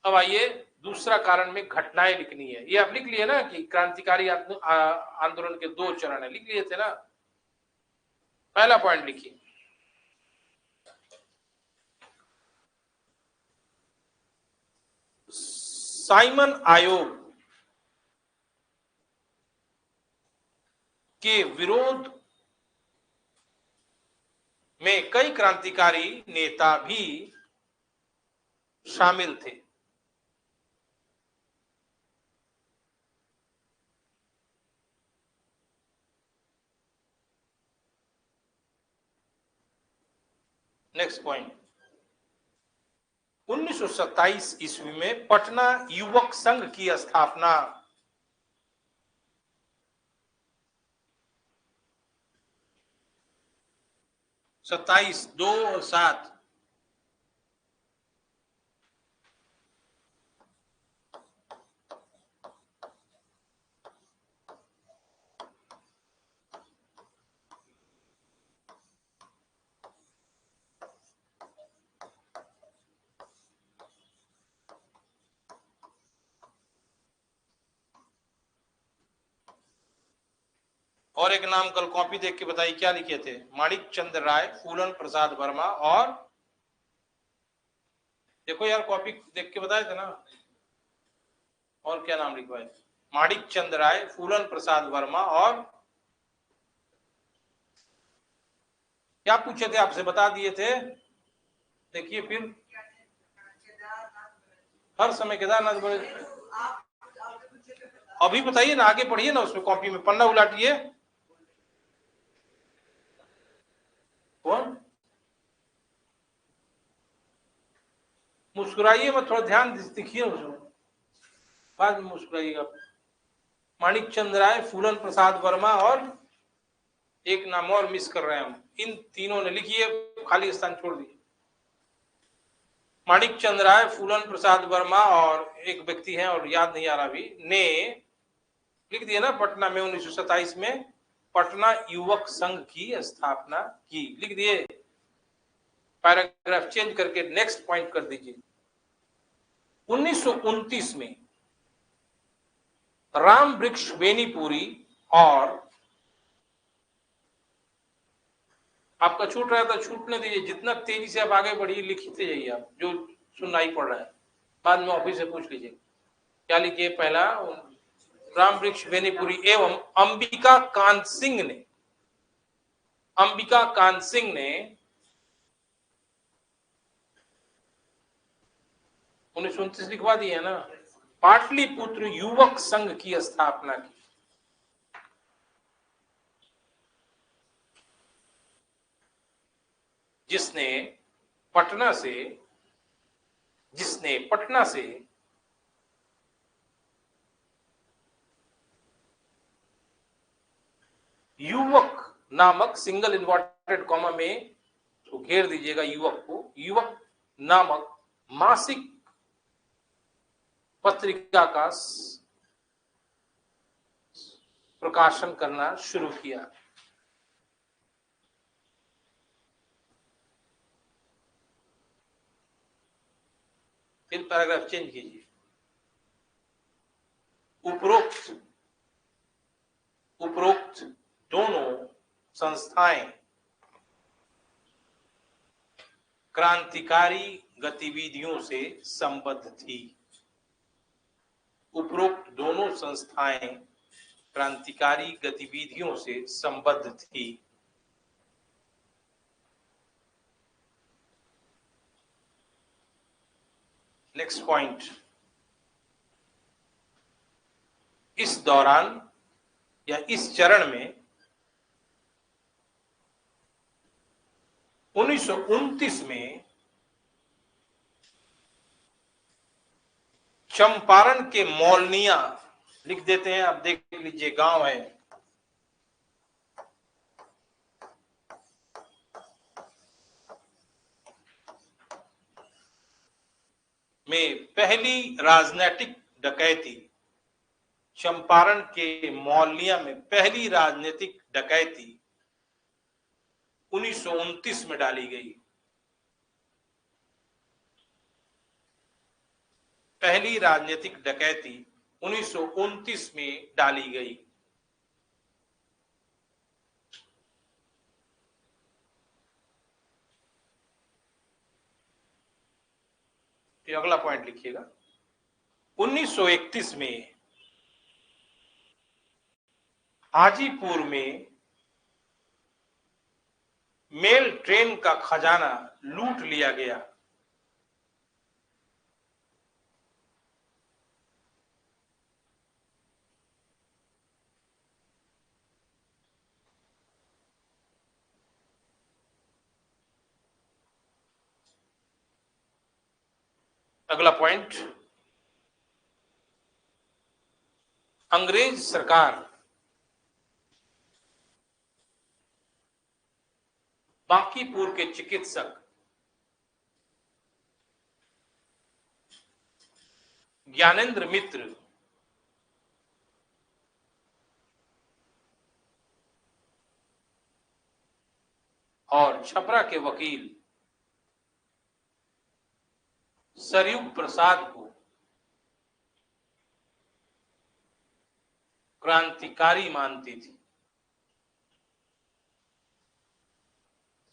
Speaker 3: अब आइए दूसरा कारण में घटनाएं लिखनी है। ये आप लिख लिए ना कि क्रांतिकारी आंदोलन के 2 चरण है, लिख लिए थे ना। पहला पॉइंट लिखिए, साइमन आयोग के विरोध में कई क्रांतिकारी नेता भी शामिल थे। नेक्स्ट पॉइंट, 1927 ईस्वी में पटना युवक संघ की स्थापना। सत्ताईस 2 और 7, और एक नाम कल कॉपी देख के बताइए क्या लिखे थे। माणिक चंद्र राय, फूलन प्रसाद वर्मा, और देखो यार कॉपी देख के बताए थे ना, और क्या नाम लिखवाए। माणिक चंद्र राय, फूलन प्रसाद वर्मा, और क्या पूछे थे आपसे, बता दिए थे। देखिए फिर हर समय केदारनाथ बोले, अभी बताइए ना, आगे पढ़िए ना, उसमें कॉपी में पन्ना उलाटिए। कौन मुस्कुराइए मत, थोड़ा ध्यान दिखिए उसमें, बाद में मुस्कुराइएगा। माणिक चंद्र राय, फूलन प्रसाद वर्मा, और एक नाम और मिस कर रहे हैं हम, इन तीनों ने लिखिए, खाली स्थान छोड़ दिए। माणिक चंद्र राय, फूलन प्रसाद वर्मा, और एक व्यक्ति है और याद नहीं आ रहा अभी, ने लिख दिया ना पटना में 1927 में पटना युवक संघ की स्थापना की, लिख दिए। पैराग्राफ चेंज करके नेक्स्ट पॉइंट कर दीजिए। 1929 में राम वृक्ष बेनीपुरी, और आपका छूट रहा था छूटने दीजिए, जितना तेजी से आप आगे बढ़िए लिखते जाइए, आप जो सुननाई पड़ रहा है बाद में ऑफिस से पूछ लीजिए। क्या लिखिए, पहला राम वृक्ष बेनीपुरी एवं अंबिका कांत सिंह ने, अंबिका कांत सिंह ने 1929 लिखवा दिया ना, पाटलिपुत्र युवक संघ की स्थापना की। जिसने पटना से युवक नामक, सिंगल इन्वर्टेड कॉमा में तो घेर दीजिएगा युवक को, युवक नामक मासिक पत्रिका का प्रकाशन करना शुरू किया। फिर पैराग्राफ चेंज कीजिए। उपरोक्त दोनों संस्थाएं क्रांतिकारी गतिविधियों से संबद्ध थी। उपरोक्त दोनों संस्थाएं क्रांतिकारी गतिविधियों से संबद्ध थी। नेक्स्ट पॉइंट,
Speaker 1: इस दौरान या इस चरण में 1929 में चंपारण के मौलनिया, लिख देते हैं, अब देख लीजिए गांव है, में पहली राजनीतिक डकैती, चंपारण के मौलनिया में पहली राजनीतिक डकैती 1929 में डाली गई। पहली राजनीतिक डकैती 1929 में डाली गई। तो अगला पॉइंट लिखिएगा। 1931 में हाजीपुर में मेल ट्रेन का खजाना लूट लिया गया। अगला पॉइंट, अंग्रेज सरकार बांकीपुर के चिकित्सक ज्ञानेंद्र मित्र और छपरा के वकील सरयुग प्रसाद को क्रांतिकारी मानती थी।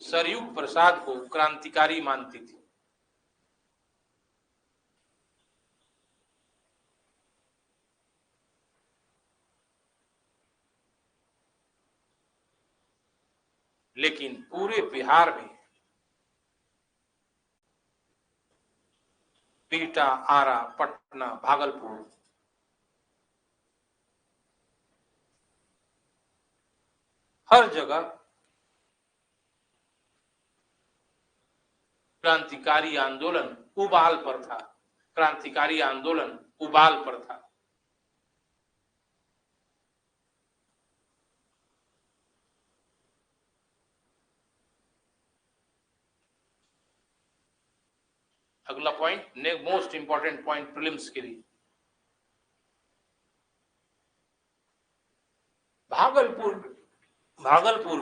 Speaker 1: सरयुग प्रसाद को क्रांतिकारी मानती थी। लेकिन पूरे बिहार में बीटा, आरा, पटना, भागलपुर हर जगह क्रांतिकारी आंदोलन उबाल पर था। क्रांतिकारी आंदोलन उबाल पर था। अगला point, most important point prelims के लिए, भागलपुर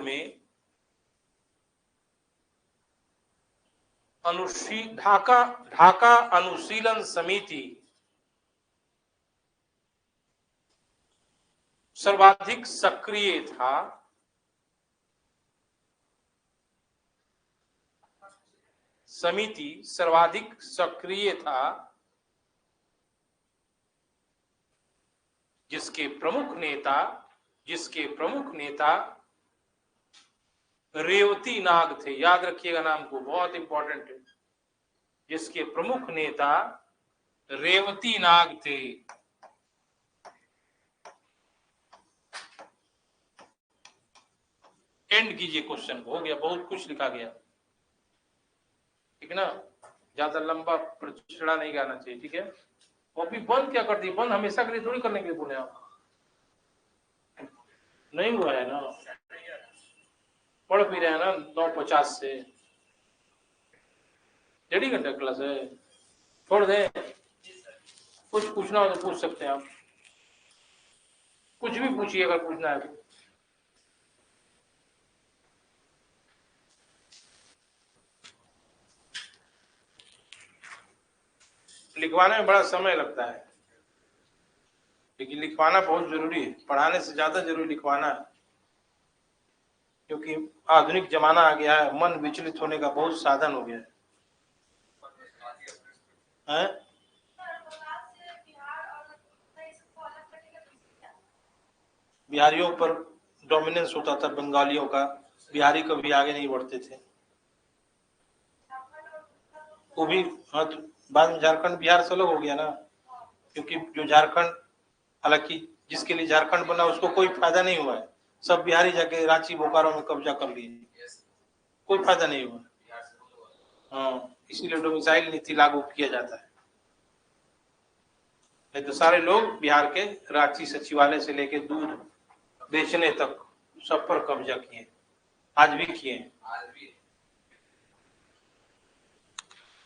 Speaker 1: में ढाका अनुशीलन समिति सर्वाधिक सक्रिय था। समिति सर्वाधिक सक्रिय था, जिसके प्रमुख नेता रेवती नाग थे। याद रखिएगा नाम को, बहुत इंपॉर्टेंट है। जिसके प्रमुख नेता रेवती नाग थे। एंड कीजिए क्वेश्चन को, हो गया, बहुत कुछ लिखा गया, ठीक है ना, ज्यादा लंबा प्रचड़ा नहीं गाना चाहिए, ठीक है। वो अभी बंद क्या कर दी? बंद हमेशा के लिए थोड़ी करने के लिए बोले आप, नहीं हुआ है ना, पढ़ भी रहे हैं ना 9:50 से, 1.5 घंटा क्लास है, छोड़ दे। कुछ पूछना हो तो पूछ सकते हैं आप, कुछ भी पूछिए अगर पूछना है तो। लिखवाने में बड़ा समय लगता है, लेकिन लिखवाना बहुत जरूरी है, पढ़ाने से ज्यादा जरूरी लिखवाना है, क्योंकि आधुनिक जमाना आ गया है, मन विचलित होने का बहुत साधन हो गया है। बिहारियों पर डोमिनेंस होता था बंगालियों का, बिहारी कभी आगे नहीं बढ़ते थे। वो भी हाँ, तो बाद में झारखंड बिहार से अलग हो गया ना, क्योंकि जो झारखंड, हालांकि जिसके लिए झारखंड बना उसको कोई फायदा नहीं हुआ है। सब बिहारी जाके रांची बोकारो में कब्जा कर लिए, कोई फायदा नहीं हुआ। हाँ, इसीलिए डोमिसाइल नीति लागू किया जाता है। नहीं तो सारे लोग बिहार के रांची सचिवालय से लेके दूध बेचने तक सब पर कब्जा किए, आज भी किए।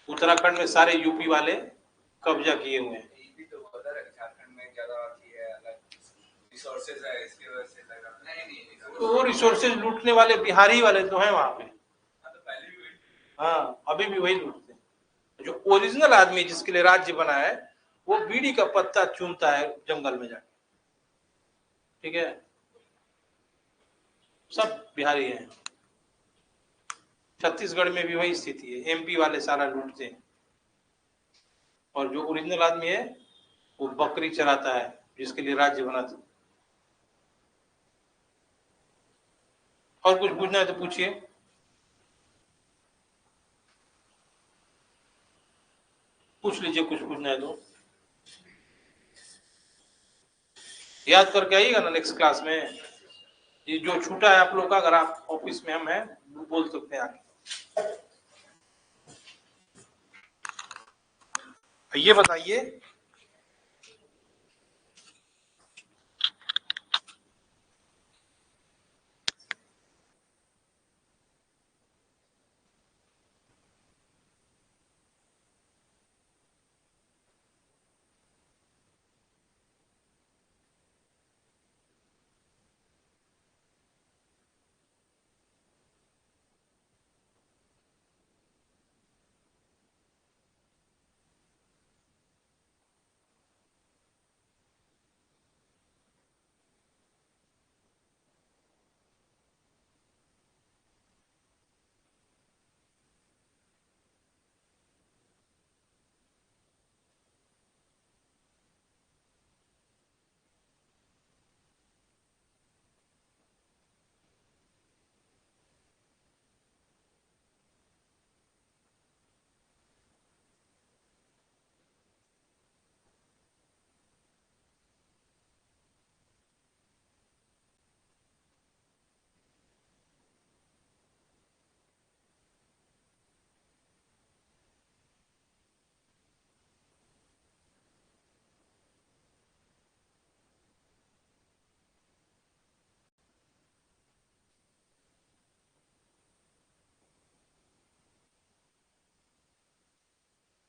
Speaker 1: उत्तराखंड में सारे यूपी वाले कब्जा किए हुए हैं। तो वो रिसोर्सेज लूटने वाले बिहारी वाले तो हैं वहां पे। हाँ, अभी भी वही लूटते हैं। जो ओरिजिनल आदमी जिसके लिए राज्य बना है वो बीड़ी का पत्ता चूमता है जंगल में जाके, ठीक है। सब बिहारी हैं। छत्तीसगढ़ में भी वही स्थिति है, एमपी वाले सारा लूटते हैं। और जो ओरिजिनल आदमी है वो बकरी चराता है जिसके लिए राज्य बना था। और कुछ पूछना है तो पूछिए। पूछ लीजिए, कुछ पूछना है तो। याद करके आइएगा ना नेक्स्ट क्लास में। ये जो छूटा है आप लोग का, अगर आप ऑफिस में हम हैं बोल सकते हैं आगे। ये बताइए